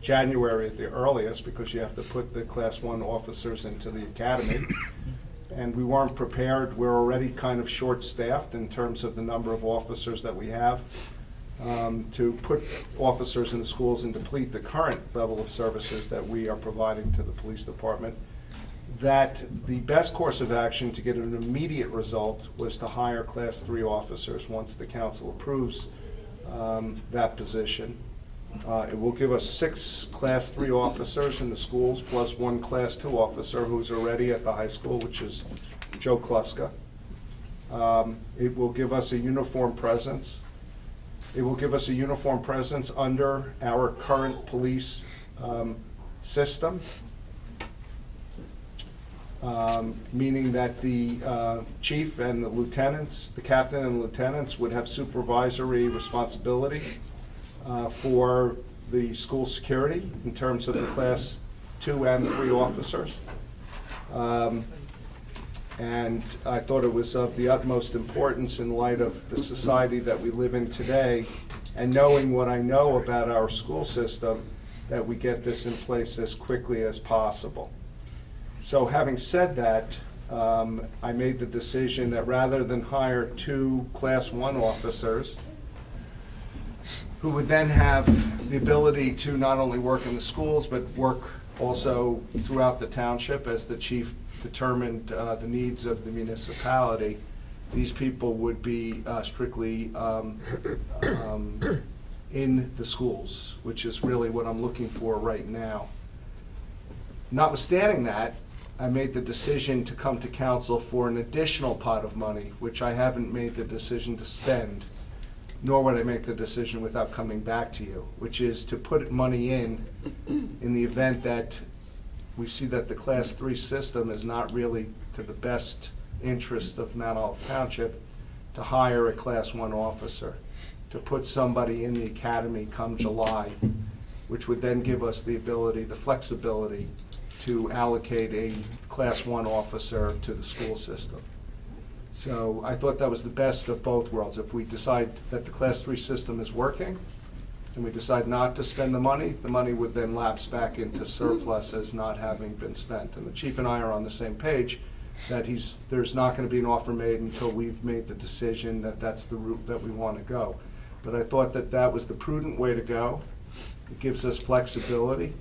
January at the earliest, because you have to put the Class 1 officers into the academy. And we weren't prepared. We're already kind of short-staffed in terms of the number of officers that we have, to put officers in the schools and deplete the current level of services that we are providing to the police department. That the best course of action to get an immediate result was to hire Class 3 officers once the council approves that position. It will give us 6 Class 3 officers in the schools, plus 1 Class 2 officer who's already at the high school, which is Joe Kluska. It will give us a uniform presence. It will give us a uniform presence under our current police system. Meaning that the chief and the lieutenants, the captain and lieutenants, would have supervisory responsibility for the school security in terms of the Class 2 and 3 officers. And I thought it was of the utmost importance in light of the society that we live in today, and knowing what I know about our school system, that we get this in place as quickly as possible. So having said that, I made the decision that rather than hire 2 Class 1 officers, who would then have the ability to not only work in the schools, but work also throughout the township as the chief determined the needs of the municipality, these people would be strictly in the schools, which is really what I'm looking for right now. Notwithstanding that, I made the decision to come to council for an additional pot of money, which I haven't made the decision to spend, nor would I make the decision without coming back to you, which is to put money in the event that we see that the Class 3 system is not really to the best interest of Mount Olive Township, to hire a Class 1 officer, to put somebody in the academy come July, which would then give us the ability, the flexibility, to allocate a Class 1 officer to the school system. So I thought that was the best of both worlds. If we decide that the Class 3 system is working, and we decide not to spend the money would then lapse back into surplus as not having been spent. And the chief and I are on the same page, that there's not going to be an offer made until we've made the decision that that's the route that we want to go. But I thought that that was the prudent way to go. It gives us flexibility.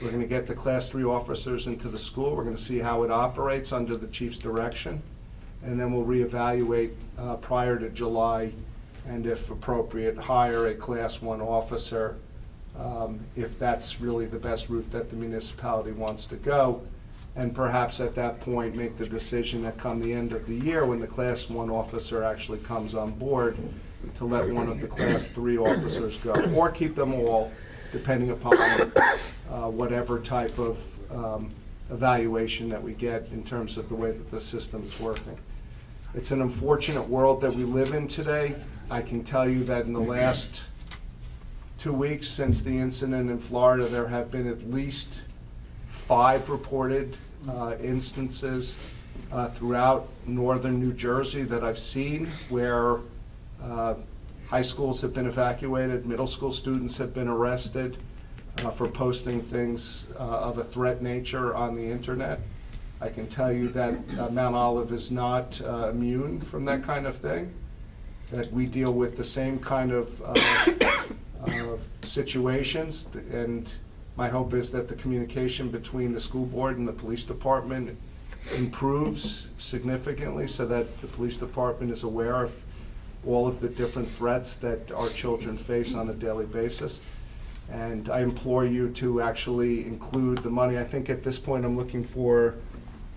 We're going to get the Class 3 officers into the school. We're going to see how it operates under the chief's direction, and then we'll reevaluate prior to July, and if appropriate, hire a Class 1 officer if that's really the best route that the municipality wants to go. And perhaps at that point, make the decision that come the end of the year, when the Class 1 officer actually comes on board, to let one of the Class 3 officers go, or keep them all, depending upon whatever type of evaluation that we get in terms of the way that the system is working. It's an unfortunate world that we live in today. I can tell you that in the last 2 weeks since the incident in Florida, there have been at least 5 reported instances throughout northern New Jersey that I've seen where high schools have been evacuated, middle school students have been arrested for posting things of a threat nature on the internet. I can tell you that Mount Olive is not immune from that kind of thing, that we deal with the same kind of situations, and my hope is that the communication between the school board and the police department improves significantly so that the police department is aware of all of the different threats that our children face on a daily basis. And I implore you to actually include the money. I think at this point I'm looking for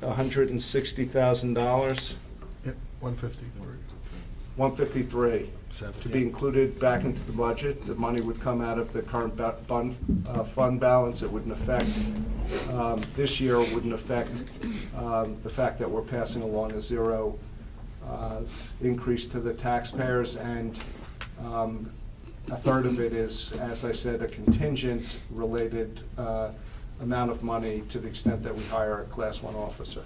$160,000. Yep, 153. 153 to be included back into the budget. The money would come out of the current fund balance. It wouldn't affect this year. It wouldn't affect the fact that we're passing along a zero increase to the taxpayers, and a third of it is, as I said, a contingent related amount of money to the extent that we hire a Class 1 officer.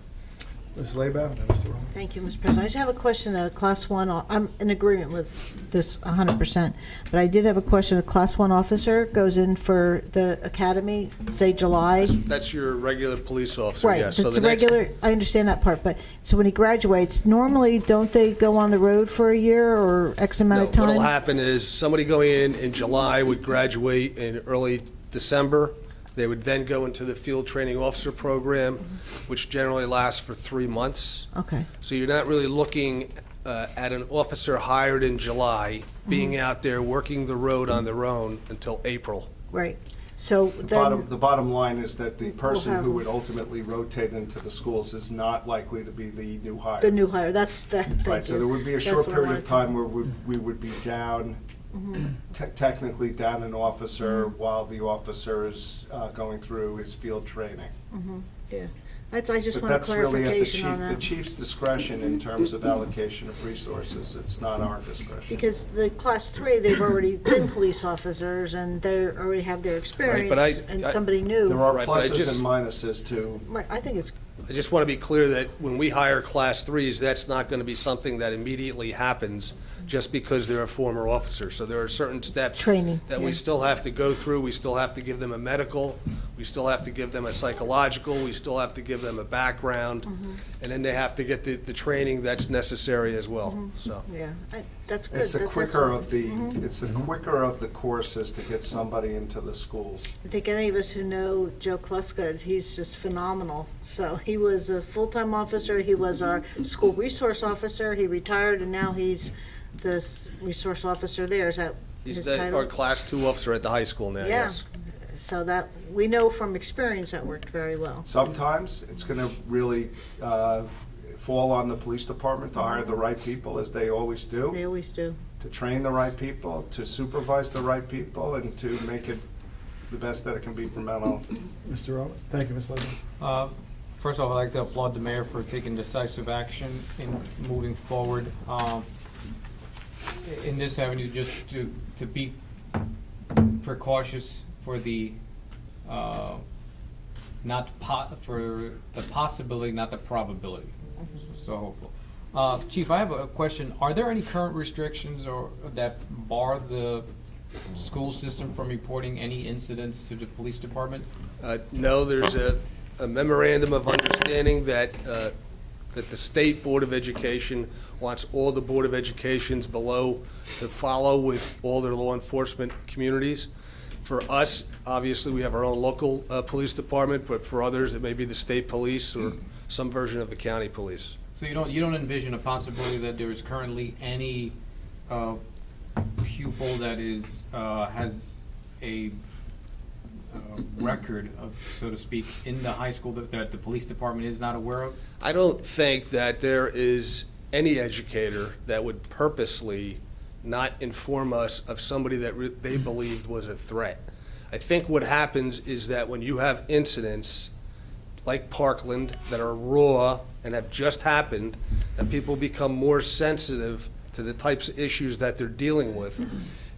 Ms. Laybaugh, and then Mr. Rowland. Thank you, Mr. President. I just have a question, Class 1, I'm in agreement with this 100%, but I did have a question. A Class 1 officer goes in for the academy, say July? That's your regular police officer, Right, yes. that's So the the next, regular, I understand that part, but, so when he graduates, normally, don't they go on the road for a year or X amount no, of time? what'll happen is somebody going in July would graduate in early December. They would then go into the field training officer program, which generally lasts for 3 months. Okay, So you're not really looking at an officer hired in July being out there working the road on their own until April. right. So then, The bottom line is that the person have- who would ultimately rotate into the schools is not likely to be the new hire. the new hire, that's, thank you. Right, so there would be a That's short what I period wanted of to- time where we would be down, technically down an officer while the officer is going through his field training. Yeah, that's, I just But want a that's really at clarification on the that. chief's discretion in terms of allocation of resources. It's not our discretion. Because the Class 3, they've already been police officers, and they already have their experience, and somebody new. There are Right, but I pluses just- and minuses to Right, I think it's, I just want to be clear that when we hire Class 3s, that's not going to be something that immediately happens just because they're a former officer. So there are certain steps Training, that yeah. we still have to go through. We still have to give them a medical, we still have to give them a psychological, we still have to give them a background, and then they have to get the training that's necessary as well, so. yeah, that's good. It's the That's quicker excellent. of the, it's the quicker of the courses to get somebody into the schools. I think any of us who know Joe Kluska, he's just phenomenal. So he was a full-time officer, he was our school resource officer, he retired, and now he's the resource officer there. Is that his He's title? our Class 2 officer at the high school now, Yeah. yes. So that, we know from experience that worked very well. Sometimes it's going to really fall on the police department to hire the right people, as they always do, They always do. to train the right people, to supervise the right people, and to make it the best that it can be for Mount Olive. Mr. Rowland. Thank you, Ms. Laybaugh. First off, I'd like to applaud the mayor for taking decisive action in moving forward in this avenue, just to be precautious for the for the possibility, not the probability. So hopeful. Chief, I have a question. Are there any current restrictions or that bar the school system from reporting any incidents to the police department? No, there's a memorandum of understanding that the State Board of Education wants all the Board of Educations below to follow with all their law enforcement communities. For us, obviously, we have our own local police department, but for others, it may be the state police or some version of the county police. So you don't envision a possibility that there is currently any pupil that is, has a record of, so to speak, in the high school that the police department is not aware of? I don't think that there is any educator that would purposely not inform us of somebody that they believed was a threat. I think what happens is that when you have incidents like Parkland that are raw and have just happened, and people become more sensitive to the types of issues that they're dealing with,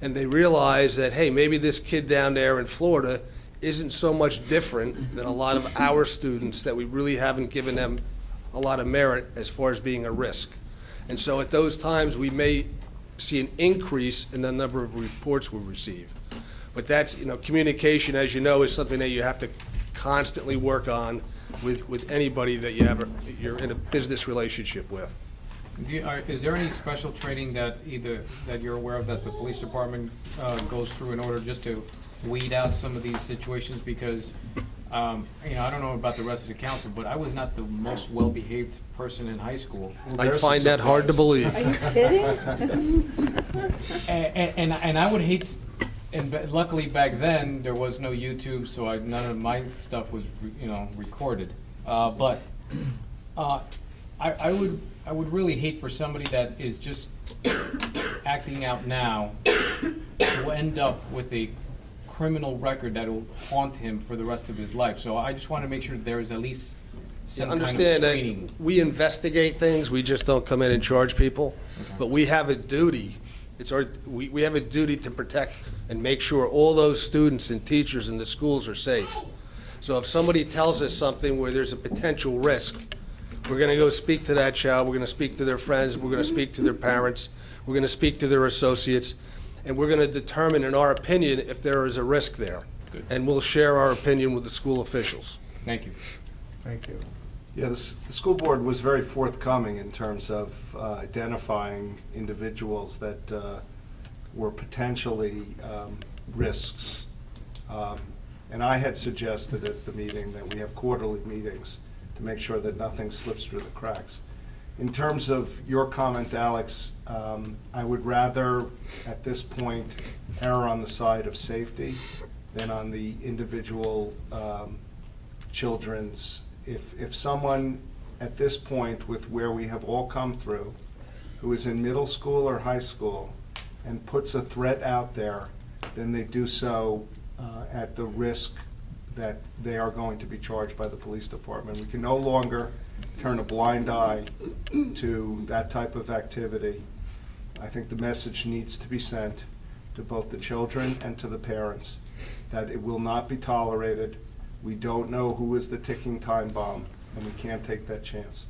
and they realize that, hey, maybe this kid down there in Florida isn't so much different than a lot of our students that we really haven't given them a lot of merit as far as being a risk. And so at those times, we may see an increase in the number of reports we receive. But that's, communication, as you know, is something that you have to constantly work on with anybody that you're in a business relationship with. Is there any special training that you're aware of that the police department goes through in order just to weed out some of these situations? Because, I don't know about the rest of the council, but I was not the most well-behaved person in high school. I find that hard to believe. Are you kidding? And I would hate, luckily back then, there was no YouTube, so none of my stuff was, recorded. But I would really hate for somebody that is just acting out now to end up with a criminal record that will haunt him for the rest of his life. So I just want to make sure there is at least some kind of Understand screening. that we investigate things, we just don't come in and charge people. But we have a duty, we have a duty to protect and make sure all those students and teachers in the schools are safe. So if somebody tells us something where there's a potential risk, we're gonna go speak to that child, we're gonna speak to their friends, we're gonna speak to their parents, we're gonna speak to their associates, and we're gonna determine, in our opinion, if there is a risk there. Good. And we'll share our opinion with the school officials. Thank you. Thank you. Yeah, the school board was very forthcoming in terms of identifying individuals that were potentially risks. And I had suggested at the meeting that we have quarterly meetings to make sure that nothing slips through the cracks. In terms of your comment, Alex, I would rather, at this point, err on the side of safety than on the individual children's. If someone, at this point, with where we have all come through, who is in middle school or high school, and puts a threat out there, then they do so at the risk that they are going to be charged by the police department. We can no longer turn a blind eye to that type of activity. I think the message needs to be sent to both the children and to the parents that it will not be tolerated. We don't know who is the ticking time bomb, and we can't take that chance.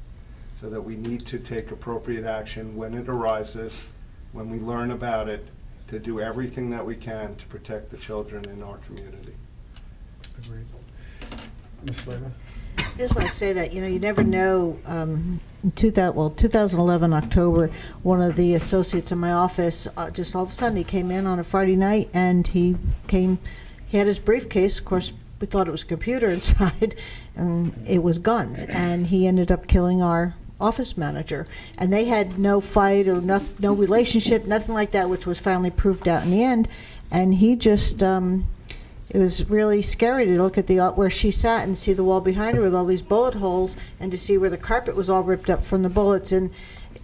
So that we need to take appropriate action when it arises, when we learn about it, to do everything that we can to protect the children in our community. Agreed. Ms. Slava? I just want to say that, you never know, 2011, October, one of the associates in my office, just all of a sudden, he came in on a Friday night, and he had his briefcase, of course, we thought it was a computer inside, and it was guns, and he ended up killing our office manager. And they had no fight or no relationship, nothing like that, which was finally proved out in the end. And he just, it was really scary to look at where she sat and see the wall behind her with all these bullet holes, and to see where the carpet was all ripped up from the bullets. And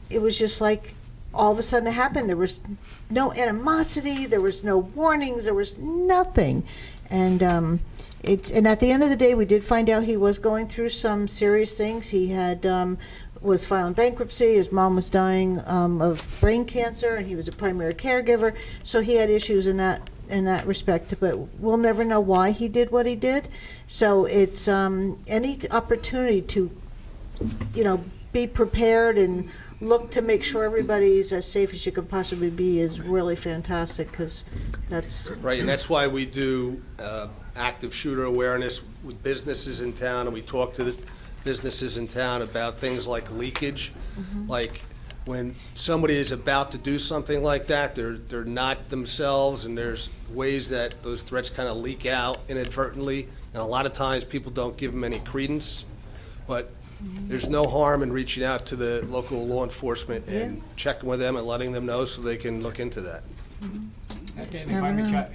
it was just like, all of a sudden it happened. There was no animosity, there was no warnings, there was nothing. And and at the end of the day, we did find out he was going through some serious things. He had was filing bankruptcy. His mom was dying of brain cancer, and he was a primary caregiver. So he had issues in that respect. But we'll never know why he did what he did. So it's any opportunity to, be prepared and look to make sure everybody's as safe as you can possibly be is really fantastic, because that's Right, and that's why we do active shooter awareness with businesses in town, and we talk to the businesses in town about things like leakage. Like, when somebody is about to do something like that, they're not themselves, and there's ways that those threats kind of leak out inadvertently, and a lot of times people don't give them any credence. But there's no harm in reaching out to the local law enforcement and checking with them and letting them know so they can look into that. And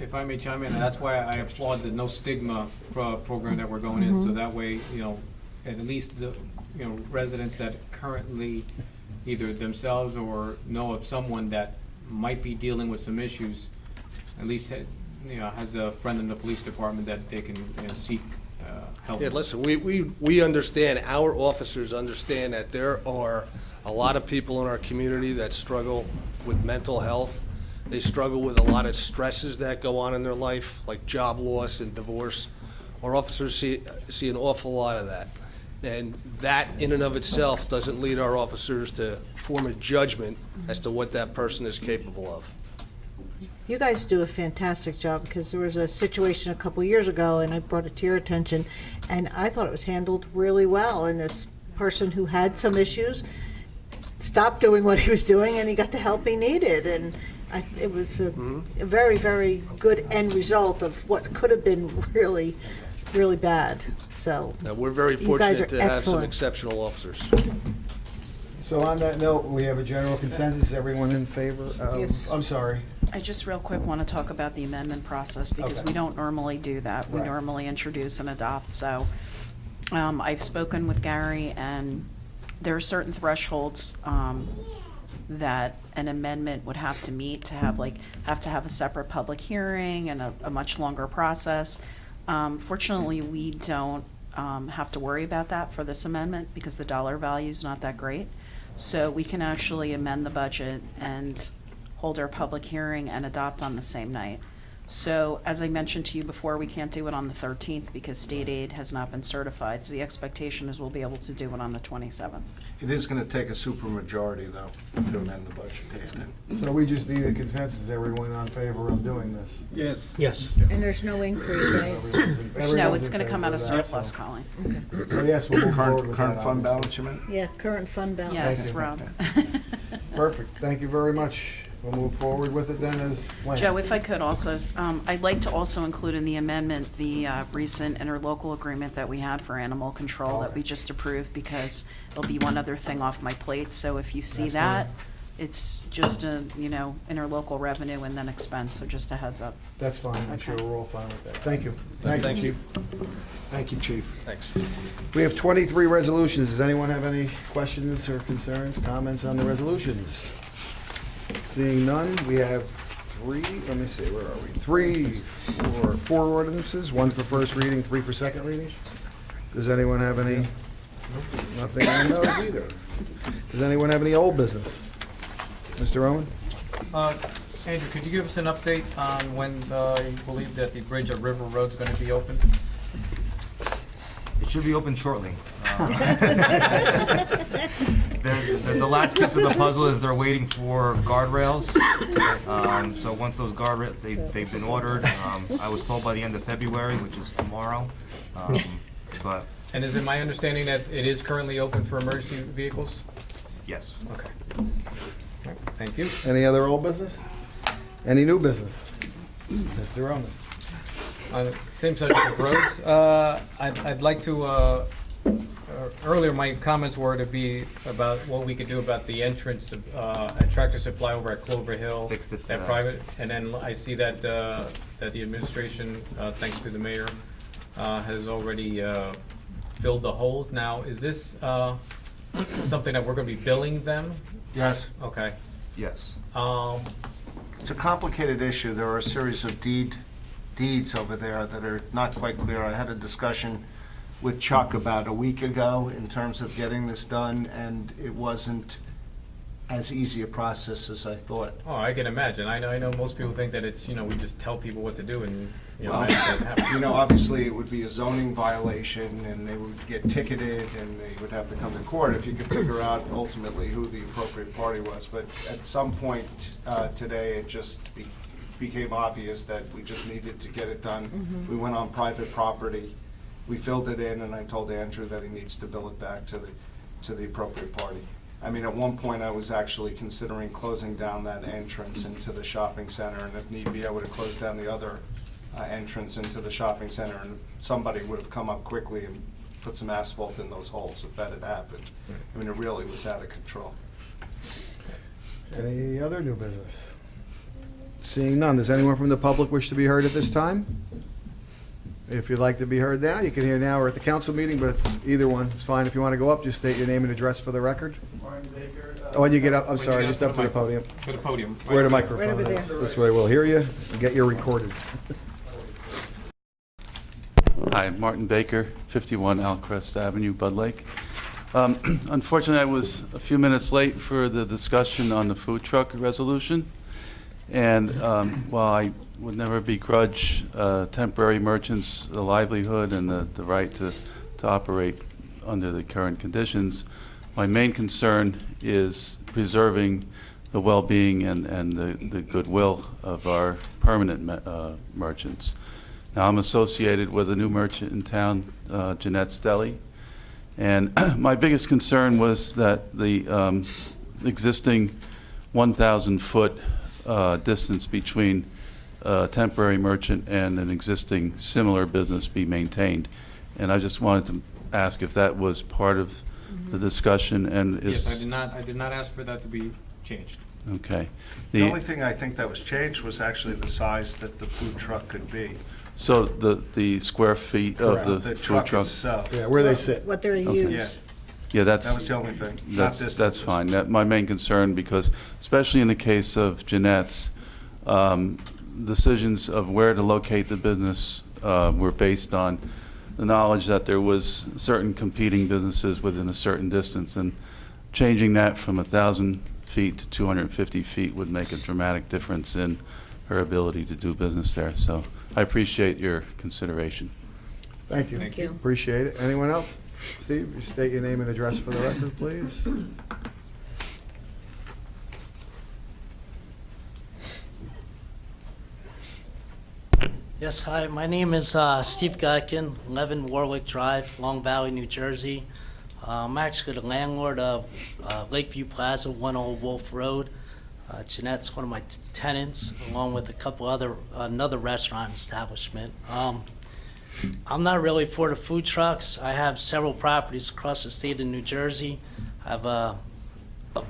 if I may chime in, and that's why I applaud the no stigma program that we're going in, so that way, at least the, residents that currently either themselves or know of someone that might be dealing with some issues, at least, has a friend in the police department that they can seek help. Yeah, listen, we understand, our officers understand that there are a lot of people in our community that struggle with mental health. They struggle with a lot of stresses that go on in their life, like job loss and divorce. Our officers see an awful lot of that. And that in and of itself doesn't lead our officers to form a judgment as to what that person is capable of. You guys do a fantastic job, because there was a situation a couple years ago, and I brought it to your attention, and I thought it was handled really well, and this person who had some issues stopped doing what he was doing, and he got the help he needed, and it was a very, very good end result of what could have been really, really bad, so. Now, we're very You guys fortunate are to have some excellent. exceptional officers. So on that note, we have a general consensus. Everyone in favor of? Yes. I'm sorry. I just real quick want to talk about the amendment process, because Okay. we don't normally do that. We Right. normally introduce and adopt, so I've spoken with Gary, and there are certain thresholds that an amendment would have to meet to have a separate public hearing and a much longer process. Fortunately, we don't have to worry about that for this amendment, because the dollar value is not that great. So we can actually amend the budget and hold our public hearing and adopt on the same night. So, as I mentioned to you before, we can't do it on the 13th because state aid has not been certified. So the expectation is we'll be able to do it on the 27th. It is going to take a supermajority, though, to amend the budget to get in. So we just need a consensus. Everyone in favor of doing this? Yes. Yes. And there's no increase, right? No, Everyone's it's in going to come favor out of that, surplus, so- Colleen. So yes, we'll move forward with that. Current fund obviously. balance, you mean? Yeah, current fund balance. Yes, you. Rob. Perfect. Thank you very much. We'll move forward with it then as planned. Joe, if I could also, I'd like to also include in the amendment the recent interlocal agreement that we had for animal control that we just approved, because it'll be one other thing off my plate. So if you see That's that, fine. it's just a, interlocal revenue and then expense, so just a heads up. That's fine. I'm sure Okay. we're all fine with that. Thank you. Thank you. Thank you, Chief. Thanks. We have 23 resolutions. Does anyone have any questions or concerns, comments on the resolutions? Seeing none, we have three, let me see, where are we? Four ordinances, one for first reading, three for second reading. Does anyone have any? Nothing on those either. Does anyone have any old business? Mr. Owen? Andrew, could you give us an update on when you believe that the bridge at River Road is going to be open? It should be open shortly. The last piece of the puzzle is they're waiting for guardrails. So once those guardrails, they've been ordered. I was told by the end of February, which is tomorrow. But And is it my understanding that it is currently open for emergency vehicles? yes. Okay. All right, thank you. Any other old business? Any new business? Mr. Owen? Same subject of roads. I'd like to, earlier my comments were to be about what we could do about the entrance at Tractor Supply over at Clover Hill. Fixed it, That private, and then I see that, that the administration, thanks to the mayor, has already filled the holes. Now, is this something that we're gonna be billing them? Yes. Okay. Yes. It's a complicated issue. There are a series of deeds over there that are not quite clear. I had a discussion with Chuck about a week ago in terms of getting this done, and it wasn't as easy a process as I thought. Oh, I can imagine. I know most people think that it's, we just tell people what to do and, Well, that doesn't happen. Obviously, it would be a zoning violation, and they would get ticketed, and they would have to come to court if you could figure out ultimately who the appropriate party was. But at some point today, it just became obvious that we just needed to get it done. We went on private property, we filled it in, and I told Andrew that he needs to bill it back to the appropriate party. I mean, at one point, I was actually considering closing down that entrance into the shopping center, and if need be, I would have closed down the other entrance into the shopping center, and somebody would have come up quickly and put some asphalt in those holes if that had happened. I mean, it really was out of control. Any other new business? Seeing none, does anyone from the public wish to be heard at this time? If you'd like to be heard now, you can hear now or at the council meeting, but it's either one. It's fine. If you want to go up, just state your name and address for the record. Martin Baker. Oh, when you get up, I'm When sorry, you get just up to the podium. To the podium. Where the Right microphone over is. there. This way we'll hear you and get you recorded. Hi, Martin Baker, 51 Alcrest Avenue, Bud Lake. Unfortunately, I was a few minutes late for the discussion on the food truck resolution. And while I would never begrudge temporary merchants the livelihood and the right to operate under the current conditions, my main concern is preserving the well-being and the goodwill of our permanent merchants. Now, I'm associated with a new merchant in town, Jeanette's Deli, and my biggest concern was that the existing 1,000-foot distance between a temporary merchant and an existing similar business be maintained. And I just wanted to ask if that was part of the discussion and is... Yes, I did not ask for that to be changed. Okay. The only thing I think that was changed was actually the size that the food truck could be. So the square feet of the The food truck truck? itself. Yeah, where they sit. What they're Okay. used. Yeah, Yeah, that's... that was the only thing. not That's distances. fine. My main concern, because especially in the case of Jeanette's, decisions of where to locate the business were based on the knowledge that there was certain competing businesses within a certain distance, and changing that from 1,000 feet to 250 feet would make a dramatic difference in her ability to do business there. So I appreciate your consideration. Thank you. Thank you. Appreciate it. Anyone else? Steve, you state your name and address for the record, please. Yes, hi, my name is Steve Gutkin, 11 Warwick Drive, Long Valley, New Jersey. I'm actually the landlord of Lakeview Plaza, 10 Wolf Road. Jeanette's one of my tenants, along with a couple another restaurant establishment. I'm not really for the food trucks. I have several properties across the state of New Jersey. I have a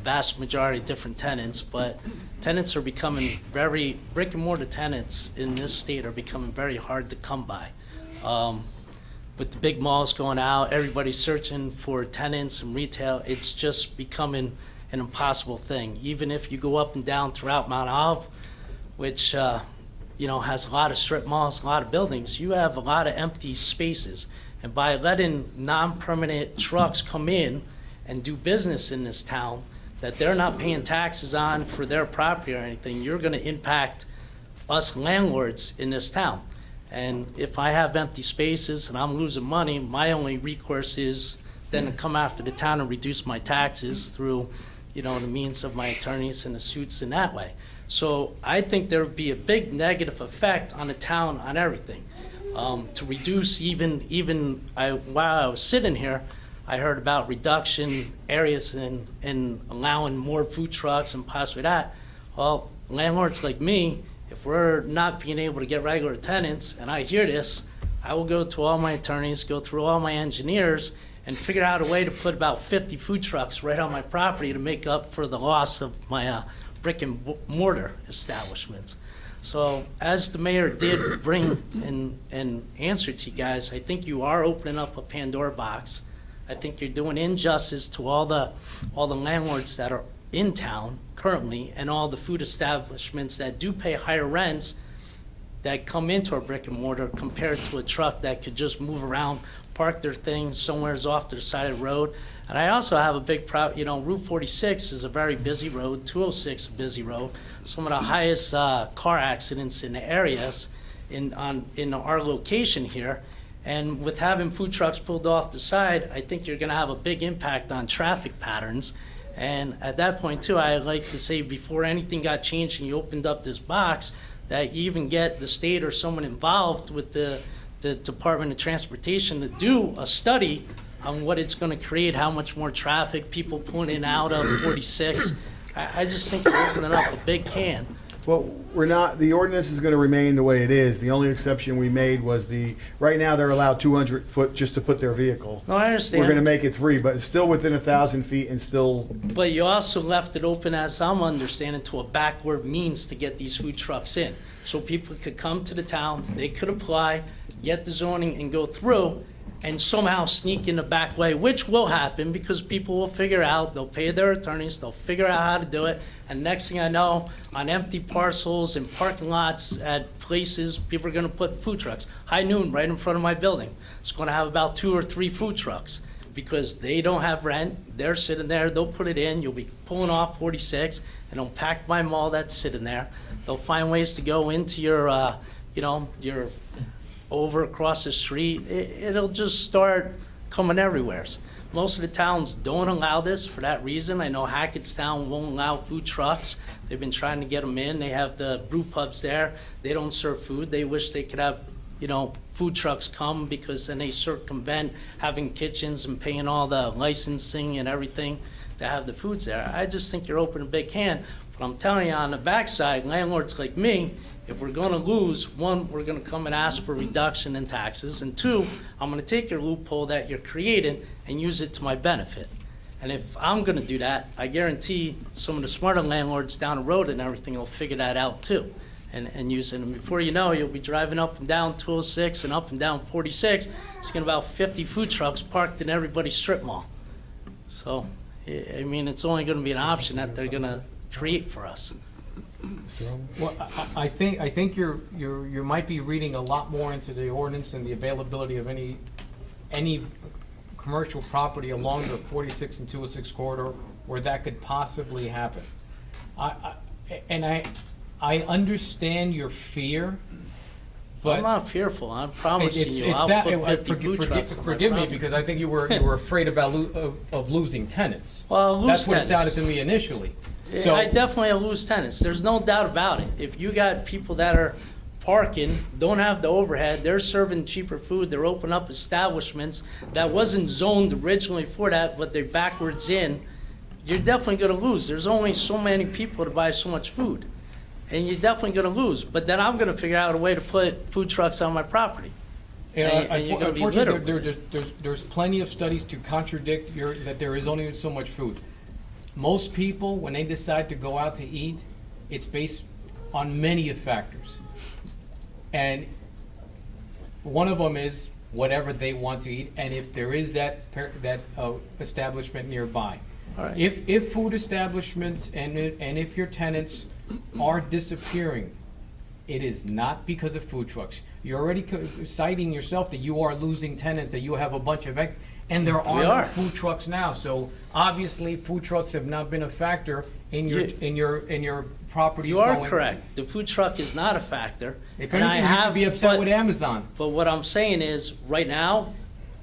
vast majority of different tenants, but tenants are becoming brick and mortar tenants in this state are becoming very hard to come by. With the big malls going out, everybody's searching for tenants and retail. It's just becoming an impossible thing. Even if you go up and down throughout Mount Olive, which has a lot of strip malls, a lot of buildings, you have a lot of empty spaces. And by letting non-permanent trucks come in and do business in this town that they're not paying taxes on for their property or anything, you're going to impact us landlords in this town. And if I have empty spaces and I'm losing money, my only recourse is then to come after the town and reduce my taxes through, the means of my attorneys and the suits in that way. So I think there would be a big negative effect on the town on everything. To reduce while I was sitting here, I heard about reduction areas and allowing more food trucks and possibly that. Well, landlords like me, if we're not being able to get regular tenants, and I hear this, I will go to all my attorneys, go through all my engineers, and figure out a way to put about 50 food trucks right on my property to make up for the loss of my brick and mortar establishments. So as the mayor did bring and answer to you guys, I think you are opening up a Pandora box. I think you're doing injustice to all the landlords that are in town currently and all the food establishments that do pay higher rents that come into a brick and mortar compared to a truck that could just move around, park their things somewhere off to the side of the road. And I also have a big Route 46 is a very busy road, 206 is a busy road. Some of the highest car accidents in the areas in our location here. And with having food trucks pulled off the side, I think you're going to have a big impact on traffic patterns. And at that point, too, I'd like to say before anything got changed and you opened up this box, that you even get the state or someone involved with the Department of Transportation to do a study on what it's gonna create, how much more traffic, people pulling in and out of 46. I just think we're opening up a big can. Well, we're not, the ordinance is going to remain the way it is. The only exception we made was right now they're allowed 200 foot just to put their vehicle. No, I understand. We're going to make it 3, but it's still within 1,000 feet and still, But you also left it open, as I'm understanding, to a backward means to get these food trucks in. So people could come to the town, they could apply, get the zoning and go through, and somehow sneak in the back way, which will happen because people will figure out, they'll pay their attorneys, they'll figure out how to do it. And next thing I know, on empty parcels and parking lots at places, people are gonna put food trucks. High Noon, right in front of my building. It's gonna have about 2 or 3 food trucks because they don't have rent. They're sitting there, they'll put it in, you'll be pulling off 46 and they'll pack my mall that's sitting there. They'll find ways to go into your, your over across the street. It'll just start coming everywhere. Most of the towns don't allow this for that reason. I know Hackettstown won't allow food trucks. They've been trying to get them in. They have the brew pubs there. They don't serve food. They wish they could have, food trucks come because then they circumvent having kitchens and paying all the licensing and everything to have the foods there. I just think you're opening a big can. But I'm telling you, on the backside, landlords like me, if we're gonna lose, 1, we're gonna come and ask for reduction in taxes, and 2, I'm gonna take your loophole that you're creating and use it to my benefit. And if I'm gonna do that, I guarantee some of the smarter landlords down the road and everything will figure that out too, and use it. And before you know, you'll be driving up and down 206 and up and down 46, seeing about 50 food trucks parked in everybody's strip mall. So, I mean, it's only gonna be an option that they're gonna create for us. Well, I think you might be reading a lot more into the ordinance than the availability of any commercial property along the 46 and 206 corridor where that could possibly happen. I understand your fear, but I'm not fearful. I'm promising you, I'll put 50 food trucks on my Forgive me, property. because I think you were afraid of losing tenants. Well, I'll lose That's what it sounded tenants. to me initially. Yeah, I definitely lose tenants. There's no doubt about it. If you got people that are parking, don't have the overhead, they're serving cheaper food, they're opening up establishments that wasn't zoned originally for that, but they're backwards in, you're definitely gonna lose. There's only so many people to buy so much food. And you're definitely gonna lose. But then I'm gonna figure out a way to put food trucks on my property. And you're gonna be littered with Unfortunately, there's plenty of studies to contradict that there is only so much food. Most people, when they decide to go out to eat, it's based on many factors. And one of them is whatever they want to eat, and if there is that establishment nearby. All right. If food establishments and if your tenants are disappearing, it is not because of food trucks. You're already citing yourself that you are losing tenants, that you have a bunch of, and there are no food trucks now. So obviously, food trucks have not been a factor in your properties. You are correct. The food truck is not a factor. If And anything, you should be upset with Amazon. But what I'm saying is, right now,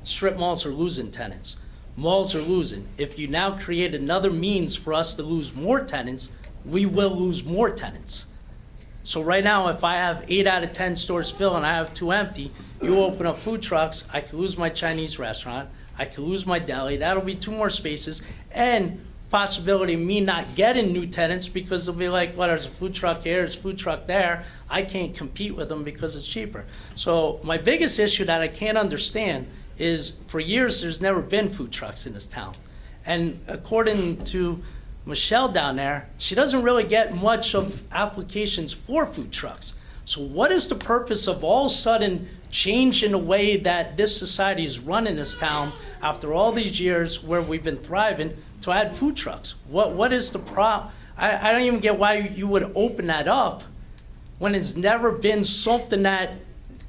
strip malls are losing tenants. Malls are losing. If you now create another means for us to lose more tenants, we will lose more tenants. So right now, if I have 8 out of 10 stores filled and I have 2 empty, you open up food trucks, I could lose my Chinese restaurant, I could lose my deli, that'll be 2 more spaces, and possibility of me not getting new tenants because they'll be like, well, there's a food truck here, there's a food truck there, I can't compete with them because it's cheaper. So my biggest issue that I can't understand is, for years, there's never been food trucks in this town. And according to Michelle down there, she doesn't really get much of applications for food trucks. So what is the purpose of all of a sudden changing the way that this society is run in this town after all these years where we've been thriving to add food trucks? What is the problem? I don't even get why you would open that up when it's never been something that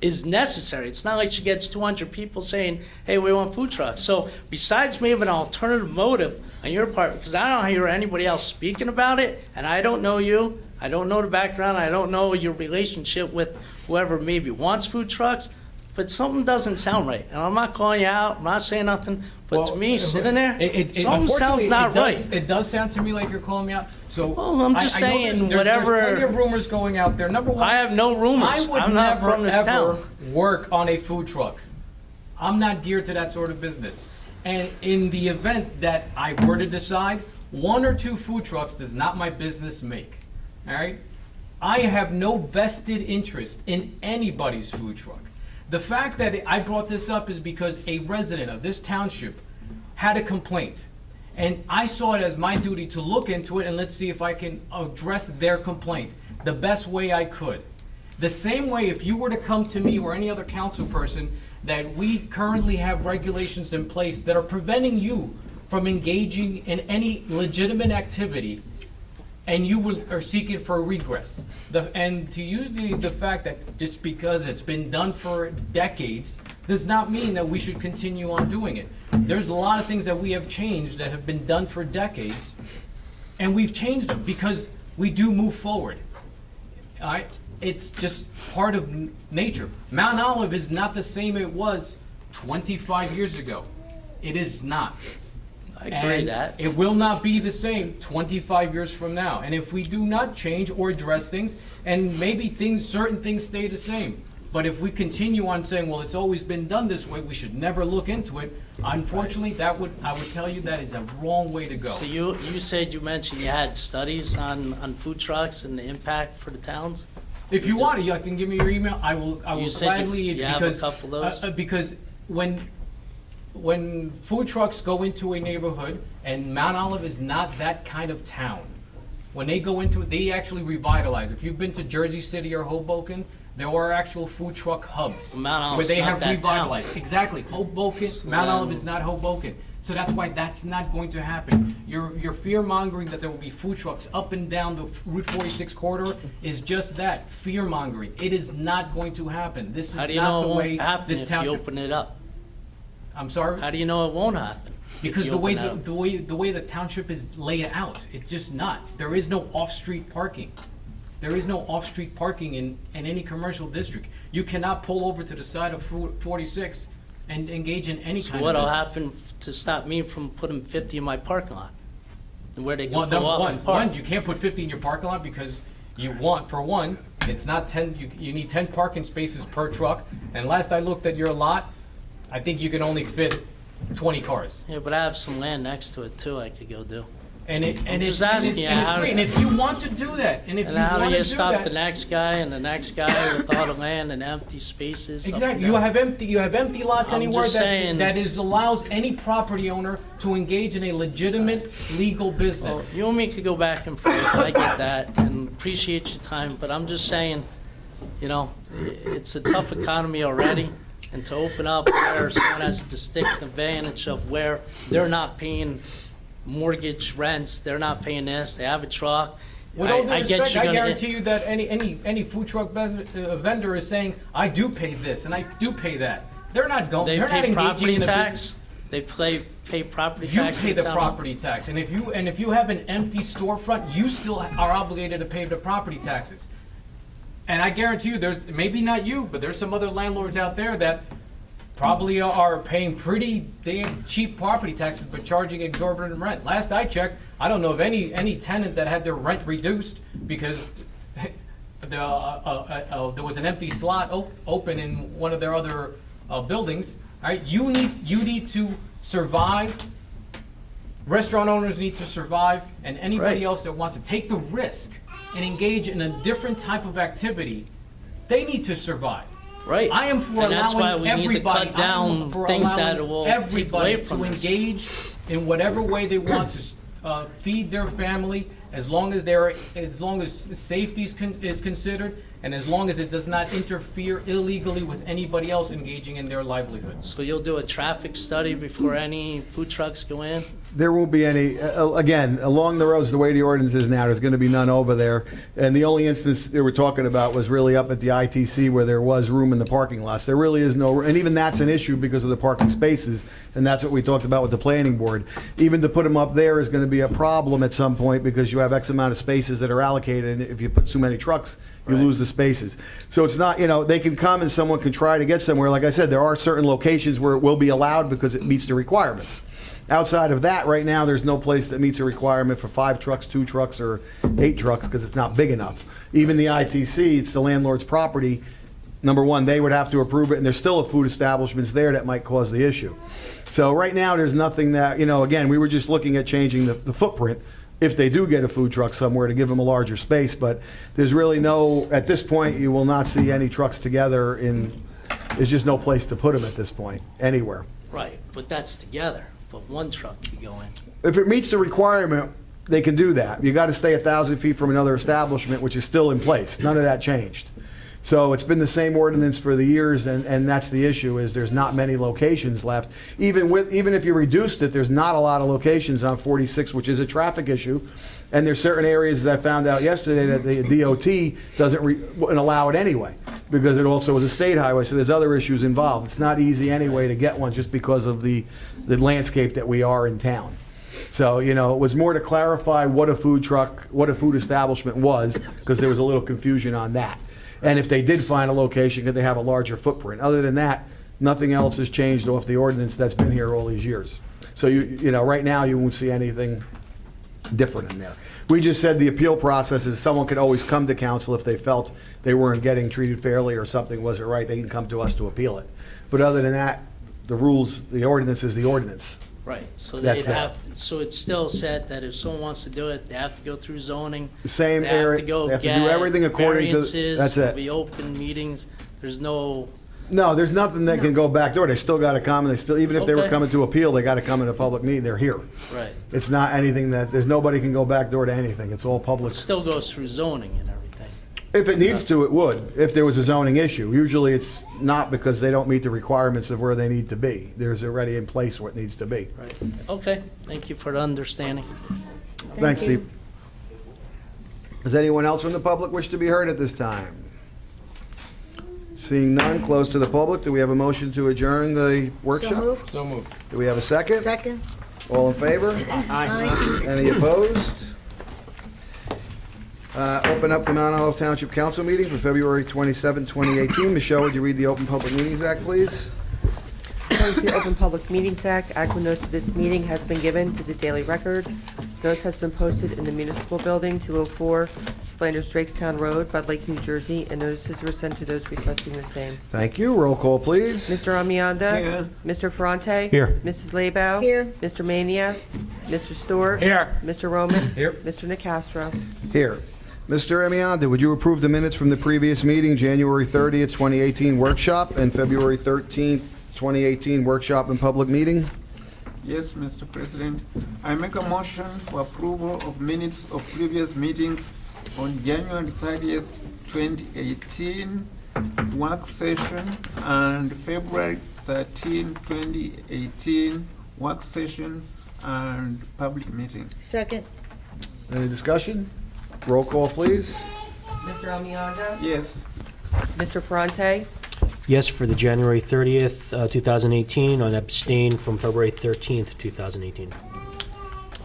is necessary. It's not like she gets 200 people saying, hey, we want food trucks. So besides maybe an alternative motive on your part, because I don't hear anybody else speaking about it, and I don't know you, I don't know the background, I don't know your relationship with whoever maybe wants food trucks, but something doesn't sound right. And I'm not calling you out, I'm not saying nothing, but to me, sitting there, something sounds not right. It does sound to me like you're calling me out. So Well, I'm just I know saying, there's whatever- plenty of rumors going out there. Number one, I have no rumors. I would I'm not never from this ever town. work on a food truck. I'm not geared to that sort of business. And in the event that I were to decide, 1 or 2 food trucks does not my business make, all right? I have no vested interest in anybody's food truck. The fact that I brought this up is because a resident of this township had a complaint. And I saw it as my duty to look into it and let's see if I can address their complaint the best way I could. The same way if you were to come to me or any other council person that we currently have regulations in place that are preventing you from engaging in any legitimate activity and you are seeking for a regress. And to use the fact that just because it's been done for decades does not mean that we should continue on doing it. There's a lot of things that we have changed that have been done for decades, and we've changed them because we do move forward. All right? It's just part of nature. Mount Olive is not the same it was 25 years ago. It is not. I agree And that. it will not be the same 25 years from now. And if we do not change or address things, and maybe certain things stay the same, but if we continue on saying, well, it's always been done this way, we should never look into it, unfortunately, I would tell you that is a wrong way to go. So you mentioned you had studies on food trucks and the impact for the towns? If you want to, I can give me your email. I will You said gladly. you have a couple of those? Because when food trucks go into a neighborhood, and Mount Olive is not that kind of town, when they go into it, they actually revitalize. If you've been to Jersey City or Hoboken, there are actual food truck hubs Mount Olive's where they not have that town. revitalized. Exactly, Hoboken. Mount Olive is not Hoboken. So that's why that's not going to happen. Your fear-mongering that there will be food trucks up and down the Route 46 corridor is just that, fear-mongering. It is not going to happen. This is How do you not know the it way won't happen this if you township. open it up? I'm sorry? How do you know it won't happen? if Because you the way open it up? the way the township is laid out, it's just not. There is no off-street parking. There is no off-street parking in any commercial district. You cannot pull over to the side of 46 and engage in any So kind of what'll business. happen to stop me from putting 50 in my parking lot? And where they can Well, pull off and park? one, you can't put 50 in your parking lot because for one, it's not 10, you need 10 parking spaces per truck. And last I looked at your lot, I think you can only fit 20 cars. Yeah, but I have some land next to it too I could go do. And I'm it's just asking you, how- free. And if you want to do that, and if you And how want do to you do stop the that, next guy and the next guy with all the land and empty spaces? up and exactly, you down? have empty lots I'm anywhere just saying- that allows any property owner to engage in a legitimate legal Well, business. you and me could go back and forth, I get that, and appreciate your time, but I'm just saying, it's a tough economy already, and to open up where someone has a distinct advantage of where they're not paying mortgage rents, they're not paying this, they have a truck. With all due I get respect, you're I gonna- guarantee you that any food truck vendor is saying, I do pay this and I do pay that. They're not going, They they're not pay engaging property in a tax, they pay property You tax. pay in the town. property tax, and if you have an empty storefront, you still are obligated to pay the property taxes. And I guarantee you, there's, maybe not you, but there's some other landlords out there that probably are paying pretty damn cheap property taxes, but charging exorbitant rent. Last I checked, I don't know of any tenant that had their rent reduced because there was an empty slot open in one of their other buildings. All right, you need to survive. Restaurant owners need to survive, and anybody Right. else that wants to take the risk and engage in a different type of activity, they need to survive. Right. I am for And that's why allowing we need to everybody, cut down things that will take away from to us. engage in whatever way they want to feed their family, as long as safety is considered, and as long as it does not interfere illegally with anybody else engaging in their livelihood. So you'll do a traffic study before any food trucks go in? There won't be any, again, along the roads, the way the ordinance is now, there's going to be none over there. And the only instance they were talking about was really up at the ITC where there was room in the parking lots. There really is no, and even that's an issue because of the parking spaces, and that's what we talked about with the planning board. Even to put them up there is going to be a problem at some point because you have X amount of spaces that are allocated, and if you put too many trucks, you lose the spaces. So it's not, they can come and someone can try to get somewhere. Like I said, there are certain locations where it will be allowed because it meets the requirements. Outside of that, right now, there's no place that meets a requirement for 5 trucks, 2 trucks, or 8 trucks because it's not big enough. Even the ITC, it's the landlord's property. number one, they would have to approve it, and there's still a food establishments there that might cause the issue. So right now, there's nothing that, again, we were just looking at changing the footprint if they do get a food truck somewhere to give them a larger space, but there's really no, at this point, you will not see any trucks together there's just no place to put them at this point, anywhere. Right, but that's together, but one truck could go in. If it meets the requirement, they can do that. You got to stay 1,000 feet from another establishment, which is still in place. None of that changed. So it's been the same ordinance for the years, and that's the issue, is there's not many locations left. Even if you reduced it, there's not a lot of locations on 46, which is a traffic issue. And there's certain areas, as I found out yesterday, that the DOT wouldn't allow it anyway, because it also is a state highway, so there's other issues involved. It's not easy anyway to get one just because of the landscape that we are in town. So, it was more to clarify what a food establishment was, because there was a little confusion on that. And if they did find a location, could they have a larger footprint? Other than that, nothing else has changed off the ordinance that's been here all these years. So, right now, you won't see anything different in there. We just said the appeal process is someone could always come to council if they felt they weren't getting treated fairly or something wasn't right, they can come to us to appeal it. But other than that, the ordinance is the ordinance. Right, so That's they'd that. have, so it's still said that if someone wants to do it, they have to go through zoning. The same They area, have to go they have to get do everything according to, variances, that's there'll it. be open meetings, there's no, No, there's nothing that can go back door. They still got to come, and even if they were Okay. coming to appeal, they got to come in a public meeting. They're here. right. It's not anything there's nobody can go back door to anything. It's all public. It still goes through zoning and everything. If it needs to, it would, if there was a zoning issue. Usually it's not because they don't meet the requirements of where they need to be. There's already in place what needs to be. Right, okay, thank you for the understanding. Thanks, you. Steve. Does anyone else from the public wish to be heard at this time? Seeing none, close to the public. Do we have a motion to adjourn the workshop? So moved. So moved. Do we have a second? Second? All in favor? Aye. Any opposed? Open up the Mount Olive Township Council meeting for February 27, 2018. Michelle, would you read the Open Public Meetings Act, please? According to the Open Public Meetings Act, adequate notice of this meeting has been given to the Daily Record. Notice has been posted in the Municipal Building, 204 Flanders Drakestown Road, Bud Lake, New Jersey, and notices were sent to those requesting the same. Thank you. Roll call, please. Mr. Amianda? Here. Mr. Ferrante? Here. Mrs. Labow? Here. Mr. Mania? Mr. Stewart? Here. Mr. Roman? Here. Mr. Nacastro? Here. Mr. Amianda, would you approve the minutes from the previous meeting, January 30th, 2018 workshop, and February 13th, 2018 workshop and public meeting? Yes, Mr. President. I make a motion for approval of minutes of previous meetings on January 30th, 2018, work session, and February 13, 2018, work session and public meeting. Second? Any discussion? Roll call, please. Mr. Amianda? Yes. Mr. Ferrante? Yes for the January 30th, 2018, and abstain from February 13th, 2018.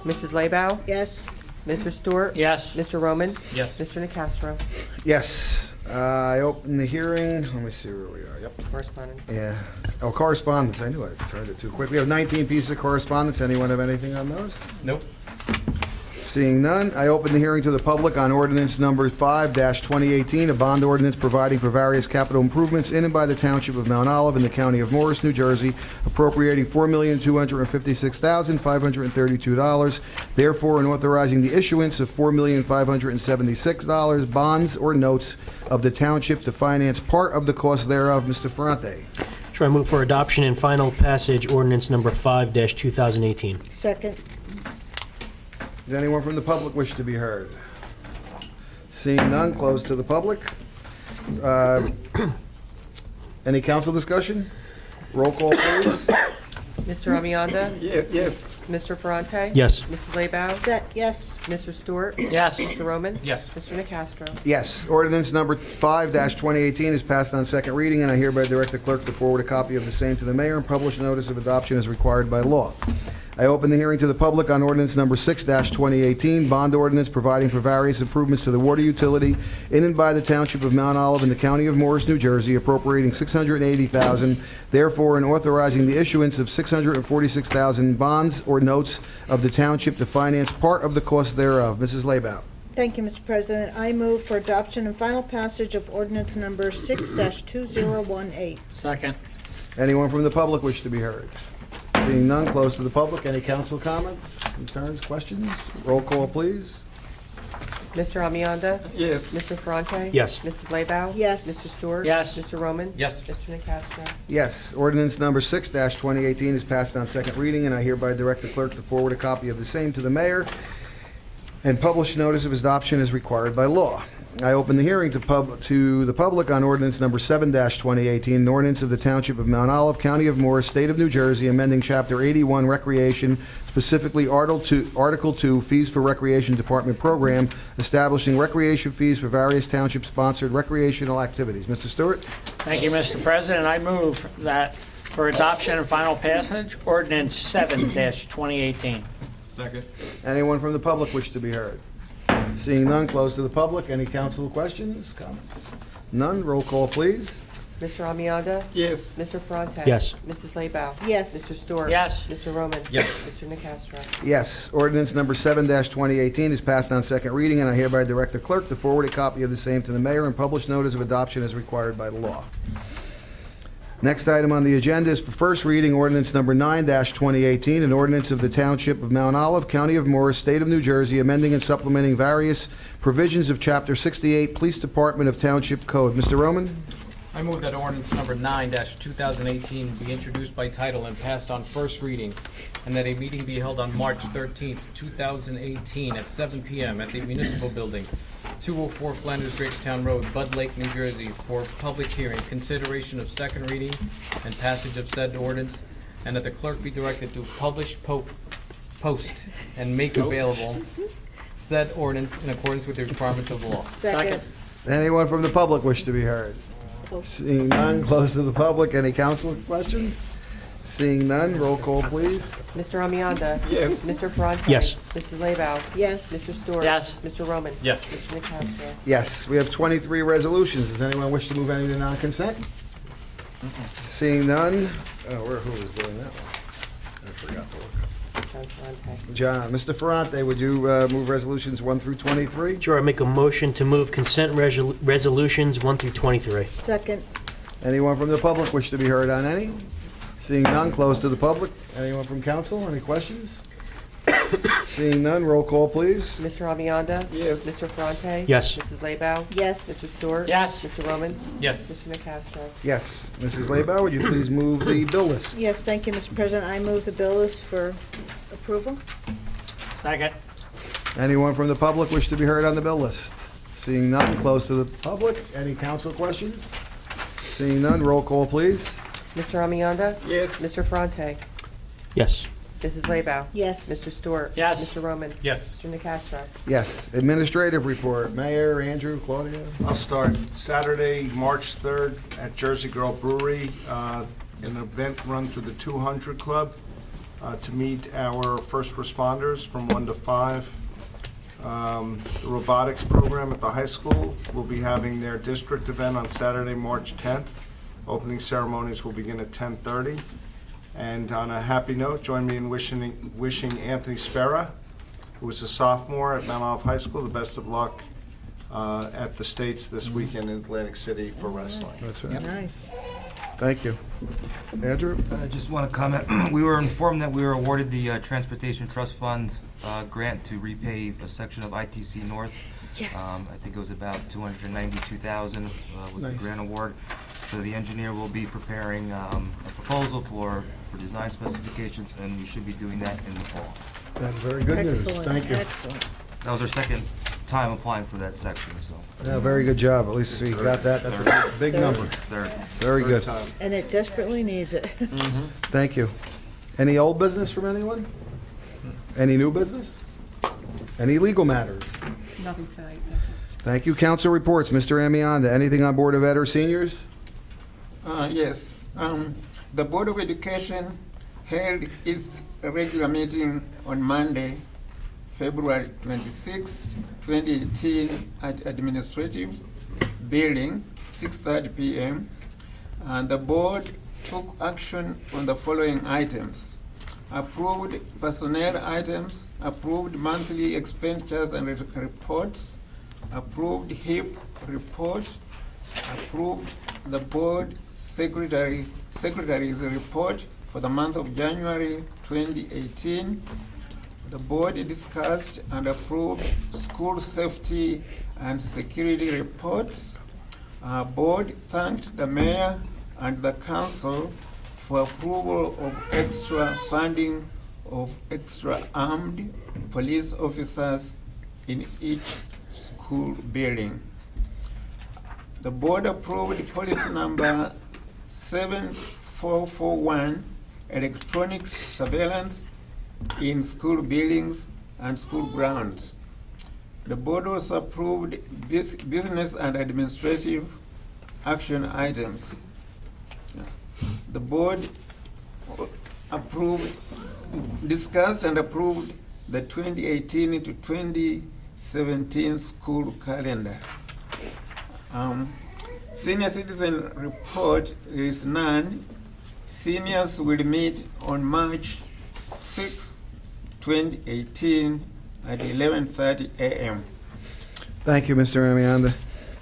Mrs. Labow? Yes. Mr. Stewart? Yes. Mr. Roman? Yes. Mr. Nacastro? Yes. I open the hearing. Let me see where we are. Yep. Correspondence. Yeah. Oh, correspondence. I knew I turned it too quick. We have 19 pieces of correspondence. Anyone have anything on those? Nope. Seeing none, I open the hearing to the public on ordinance number 5-2018, a bond ordinance providing for various capital improvements in and by the Township of Mount Olive in the County of Morris, New Jersey, appropriating $4,256,532, therefore, and authorizing the issuance of $4,576 bonds or notes of the township to finance part of the cost thereof. Mr. Ferrante. Sure, I move for adoption and final passage ordinance number 5-2018. Second? Does anyone from the public wish to be heard? Seeing none, close to the public. Any council discussion? Roll call, please. Mr. Amianda? Yes. Mr. Ferrante? Yes. Mrs. Labow? Yes. Mr. Stewart? Yes. Mr. Roman? Yes. Mr. Nacastro? Yes, ordinance number 5-2018 is passed on second reading, and I hereby direct the clerk to forward a copy of the same to the mayor and publish notice of adoption as required by law. I open the hearing to the public on ordinance number 6-2018, bond ordinance providing for various improvements to the water utility in and by the Township of Mount Olive in the County of Morris, New Jersey, appropriating $680,000, therefore, and authorizing the issuance of $646,000 bonds or notes of the township to finance part of the cost thereof. Mrs. Labow. Thank you, Mr. President. I move for adoption and final passage of ordinance number 6-2018. Second. Anyone from the public wish to be heard? Seeing none, close to the public. Any council comments, concerns, questions? Roll call, please. Mr. Amianda? Yes. Mr. Ferrante? Yes. Mrs. Laybow? Yes. Mr. Stewart? Yes. Mr. Roman? Yes. Mr. Nacastro? Yes, ordinance number 6-2018 is passed on second reading, and I hereby direct the clerk to forward a copy of the same to the mayor and publish notice of adoption as required by law. I open the hearing to the public on ordinance number 7-2018, an ordinance of the Township of Mount Olive, County of Morris, State of New Jersey, amending Chapter 81 Recreation, specifically Article 2, Fees for Recreation Department Program, establishing recreation fees for various township-sponsored recreational activities. Mr. Stewart? Thank you, Mr. President. I move that for adoption and final passage, ordinance 7-2018. Second. Anyone from the public wish to be heard? Seeing none, close to the public. Any council questions, comments? None. Roll call, please. Mr. Amianda? Yes. Mr. Ferrante? Yes. Mrs. Laybow? Yes. Mr. Stewart? Yes. Mr. Roman? Yes. Mr. Nacastro? Yes, ordinance number 7-2018 is passed on second reading, and I hereby direct the clerk to forward a copy of the same to the mayor and publish notice of adoption as required by the law. Next item on the agenda is for first reading ordinance number 9-2018, an ordinance of the Township of Mount Olive, County of Morris, State of New Jersey, amending and supplementing various provisions of Chapter 68 Police Department of Township Code. Mr. Roman? I move that ordinance number 9-2018 be introduced by title and passed on first reading, and that a meeting be held on March 13th, 2018 at 7 p.m. at the Municipal Building, 204 Flanders Drakestown Road, Bud Lake, New Jersey, for public hearing, consideration of second reading, and passage of said ordinance, and that the clerk be directed to publish, post, and make available said ordinance in accordance with the requirements of the law. Second. Anyone from the public wish to be heard? Seeing none, close to the public. Any council questions? Seeing none, roll call, please. Mr. Amianda? Yes. Mr. Ferrante? Yes. Mrs. Laybow? Yes. Mr. Stewart? Yes. Mr. Roman? Yes. Mr. Nacastro? Yes, we have 23 resolutions. Does anyone wish to move any to non-consent? Seeing none, who was doing that one? I forgot to look up. John Ferrante? John, Mr. Ferrante, would you move resolutions 1 through 23? Sure, I make a motion to move consent resolutions 1 through 23. Second. Anyone from the public wish to be heard on any? Seeing none, close to the public. Anyone from council, any questions? Seeing none, roll call, please. Mr. Amianda? Yes. Mr. Ferrante? Yes. Mrs. Laybow? Yes. Mr. Stewart? Yes. Mr. Roman? Yes. Mr. Nacastro? Yes. Mrs. Laybow, would you please move the bill list? Yes, thank you, Mr. President. I move the bill list for approval. Second. Anyone from the public wish to be heard on the bill list? Seeing none, close to the public. Any council questions? Seeing none, roll call, please. Mr. Amianda? Yes. Mr. Ferrante? Yes. Mrs. Laybow? Yes. Mr. Stewart? Yes. Mr. Roman? Yes. Mr. Nacastro? Yes. Administrative report. Mayor, Andrew, Claudia. I'll start. Saturday, March 3rd, at Jersey Girl Brewery, an event run through the 200 Club to meet our first responders from 1 to 5. The robotics program at the high school will be having their district event on Saturday, March 10th. Opening ceremonies will begin at 10:30. And on a happy note, join me in wishing Anthony Spera, who is a sophomore at Mount Olive High School, the best of luck at the States this weekend in Atlantic City for wrestling. That's right. Nice. Thank you. Andrew? I just want to comment, we were informed that we were awarded the Transportation Trust Fund grant to repave a section of ITC North. Yes. I think it was about $292,000 was the Nice. grant award. So the engineer will be preparing a proposal for design specifications, and we should be doing that in the fall. That's very good news. Excellent. Thank you. Excellent. That was our second time applying for that section, so. Yeah, very good job. At least we got that. That's a big number. Third. Very good. Third time. And it desperately needs it. Thank you. Any old business from anyone? Any new business? Any legal matters? Nothing tonight. Thank you. Council reports. Mr. Amianda, anything on Board of Ed or seniors? Yes. The Board of Education held its regular meeting on Monday, February 26, 2018, at Administrative Building, 6:30 p.m. The board took action on the following items. approved personnel items, approved monthly expenditures and reports, approved HIP report, approved the board secretary's report for the month of January 2018. The board discussed and approved school safety and security reports. Our board thanked the mayor and the council for approval of extra funding of extra armed police officers in each school building. The board approved policy number 7441, electronic surveillance in school buildings and school grounds. The board also approved business and administrative action items. The board discussed and approved the 2018 to 2017 school calendar. Senior citizen report, there is none. Seniors will meet on March 6, 2018 at 11:30 a.m. Thank you, Mr. Amianda.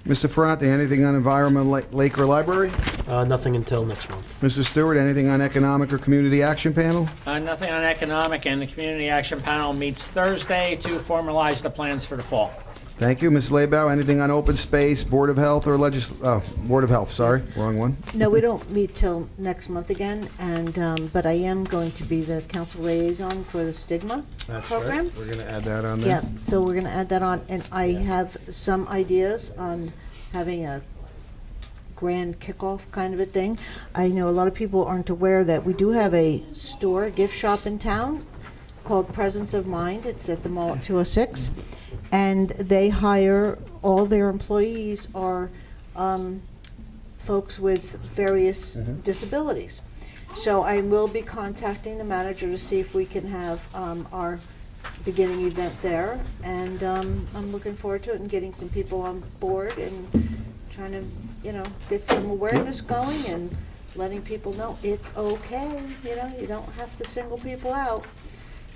Mr. Ferrante, anything on environment, lake, or library? Nothing until next month. Mr. Stewart, anything on economic or community action panel? Nothing on economic, and the Community Action Panel meets Thursday to formalize the plans for the fall. Thank you. Ms. Lebow, anything on open space, Board of Health, or Board of Health, sorry, wrong one. No, we don't meet till next month again, and, but I am going to be the council liaison for the stigma program. We're going to add that on there. Yeah, so we're gonna add that on, and I have some ideas on having a grand kickoff kind of a thing. I know a lot of people aren't aware that we do have a store, a gift shop in town called Presence of Mind. It's at the mall at 206. And they hire, all their employees are folks with various disabilities. So I will be contacting the manager to see if we can have our beginning event there. And I'm looking forward to it and getting some people on board and trying to, get some awareness going and letting people know it's okay. You don't have to single people out.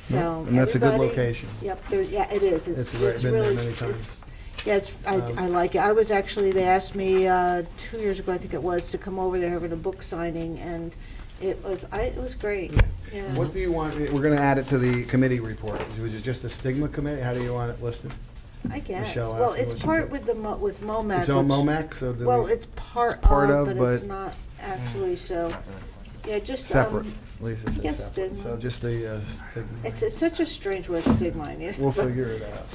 So And that's a good everybody- location. Yep, yeah, it is. It's been there really, many it's- times. Yeah, I like it. I was actually, they asked me 2 years ago, I think it was, to come over there having a book signing, and it was great. Yeah. What do you want, we're going to add it to the committee report. Was it just a stigma committee? How do you want it listed? I guess. Michelle, Well, ask me it's what you part do. with with MoMAC. It's on which- MoMAC, so do Well, we- it's part part of, of, but it's but- not actually, so, yeah, just. Separate. Lisa said yes, separate. stigma. So just the stigma. It's such a strange word, stigma. We'll figure it out.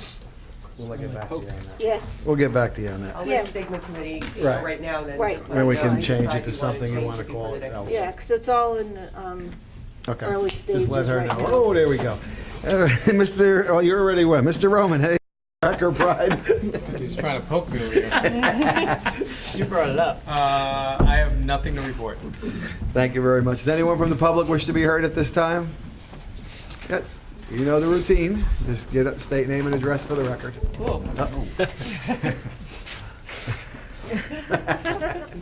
We'll get back to you on that. Yeah. We'll get back to you on that. I'll Yeah. list stigma committee Right. right now, then. Right. just let Then we us can know. change Decide it to if something you change want to before call the it next else. meeting. Yeah, because it's all in the Okay. early Just stages let her right know. now. Oh, there we go. Oh, you're already wet. Mr. Roman, hey, Cracker Pride. He's trying to poke me over here. You brought it up. I have nothing to report. Thank you very much. Does anyone from the public wish to be heard at this time? Yes. You know the routine. Just get up, state name and address for the record. Cool. You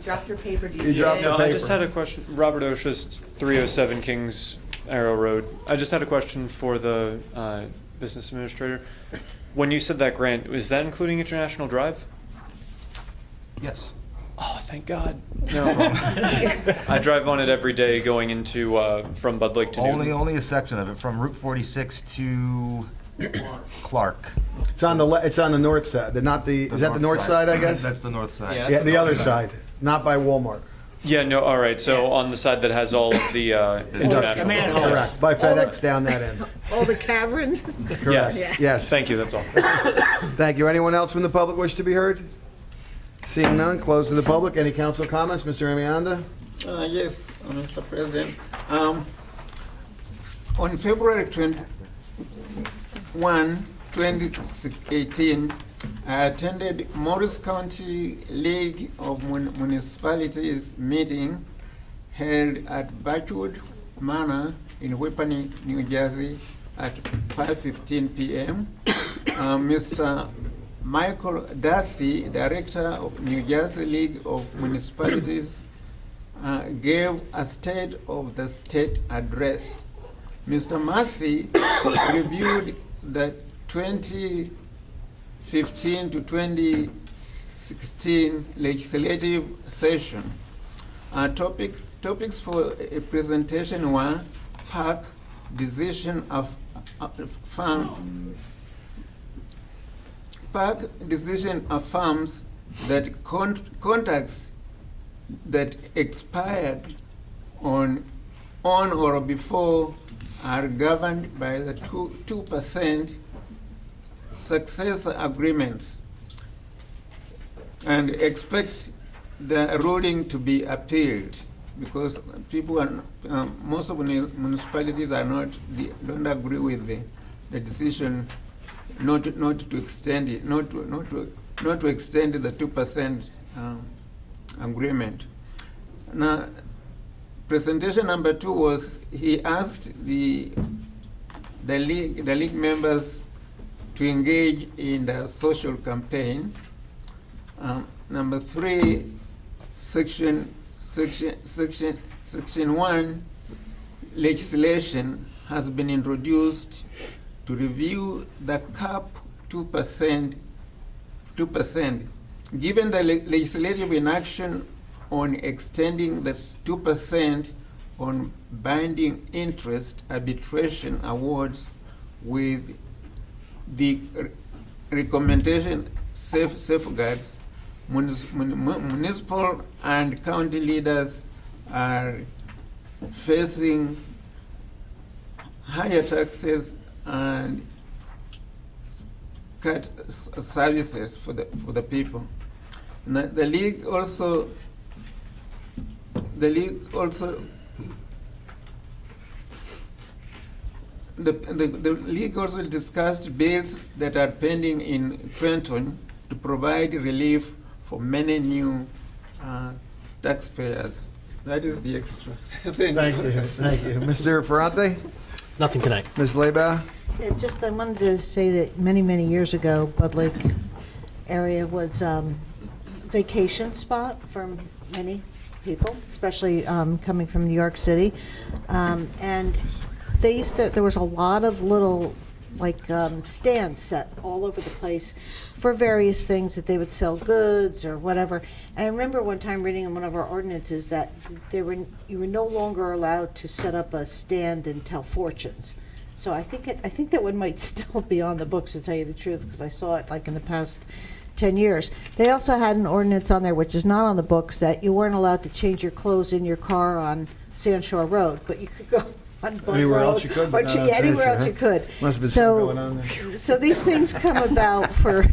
dropped your paper, You DJ. dropped the No, I just paper. had a question. Robert Oshist, 307 Kings Arrow Road. I just had a question for the business administrator. When you said that grant, was that including International Drive? Yes. Oh, thank God. No. I drive on it every day going into from Bud Lake to Newton. Only a section of it, from Route 46 to Clark. It's on the north side. Is that the north side, I guess? That's the north side. Yeah. Yeah, the other side, not by Walmart. Yeah, no, all right. So on the side that has all of the international. manholes. Correct. By FedEx down that end. All the caverns? Correct. Yes. Yes. Thank you, that's all. Thank you. Anyone else from the public wish to be heard? Seeing none, close to the public. Any council comments? Mr. Amianda? Yes, Mr. President. On February 21, 2018, I attended Morris County League of Municipalities meeting held at Birchwood Manor in Whippany, New Jersey at 5:15 p.m. Mr. Michael Darcy, Director of New Jersey League of Municipalities, gave a State of the State address. Mr. Massey reviewed the 2015 to 2016 legislative session. Topics for a presentation were park decision Park decision affirms that contracts that expired on or before are governed by the 2% success agreements and expect the ruling to be appealed because people are, most of the municipalities don't agree with the decision not to extend it, not to extend the 2% agreement. Now, presentation number 2 was he asked the league members to engage in the social campaign. Number 3, section 1 legislation has been introduced to review the cap 2%. Given the legislative inaction on extending the 2% on binding interest arbitration awards with the recommendation safeguards, municipal and county leaders are facing higher taxes and cut services for the people. Now, the league also discussed bills that are pending in Trenton to provide relief for many new taxpayers. That is the extra. Thank you. Thank you. Mr. Ferrante? Nothing tonight. Ms. Leba? Yeah, just, I wanted to say that many years ago, Bud Lake area was vacation spot for many people, especially coming from New York City. And there was a lot of little stands set all over the place for various things that they would sell goods or whatever. And I remember one time reading in one of our ordinances that you were no longer allowed to set up a stand and tell fortunes. So I think that one might still be on the books, to tell you the truth, because I saw it in the past 10 years. They also had an ordinance on there, which is not on the books, that you weren't allowed to change your clothes in your car on Sand Shore Road, but you could go on Bud Anywhere Road, else you could, or but not on anywhere Sand else Shore, you could. Must have been So- something going on there. So these things come about for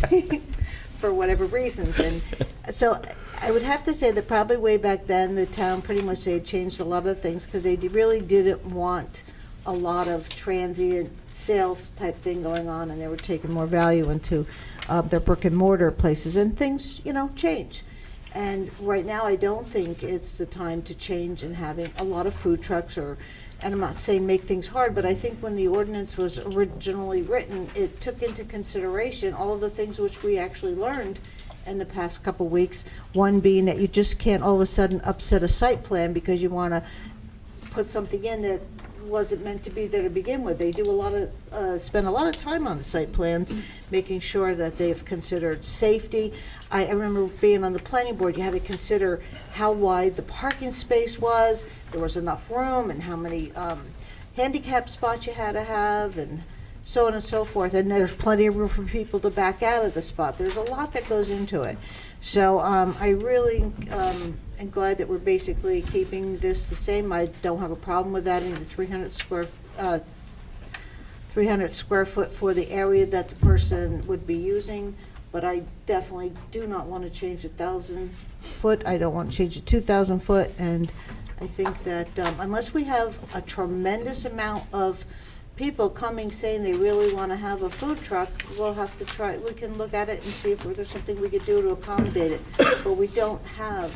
for whatever reasons, and so I would have to say that probably way back then, the town pretty much, they had changed a lot of things because they really didn't want a lot of transient sales type thing going on, and they were taking more value into their brick and mortar places, and things, change. And right now, I don't think it's the time to change and having a lot of food trucks and I'm not saying make things hard, but I think when the ordinance was originally written, it took into consideration all of the things which we actually learned in the past couple weeks. One being that you just can't all of a sudden upset a site plan because you want to put something in that wasn't meant to be there to begin with. They do spend a lot of time on the site plans, making sure that they've considered safety. I remember being on the planning board, you had to consider how wide the parking space was, there was enough room, and how many handicap spots you had to have, and so on and so forth. And there's plenty of room for people to back out of the spot. There's a lot that goes into it. So I really am glad that we're basically keeping this the same. I don't have a problem with adding the 300 square foot for the area that the person would be using, but I definitely do not want to change the 1,000 foot. I don't want to change the 2,000 foot, and I think that unless we have a tremendous amount of people coming saying they really want to have a food truck, we'll have to try, we can look at it and see if there's something we could do to accommodate it. But we don't have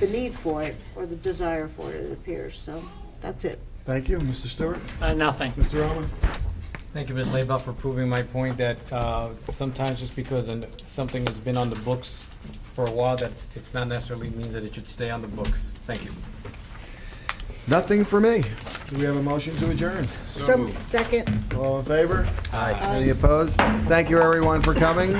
the need for it or the desire for it appears. So that's it. Thank you. Mr. Stewart? Nothing. Mr. Owen? Thank you, Ms. Leba, for proving my point that sometimes just because something has been on the books for a while, that it's not necessarily means that it should stay on the books. Thank you. Nothing for me. Do we have a motion to adjourn? So, second. All in favor? Aye. Any opposed? Thank you, everyone, for coming.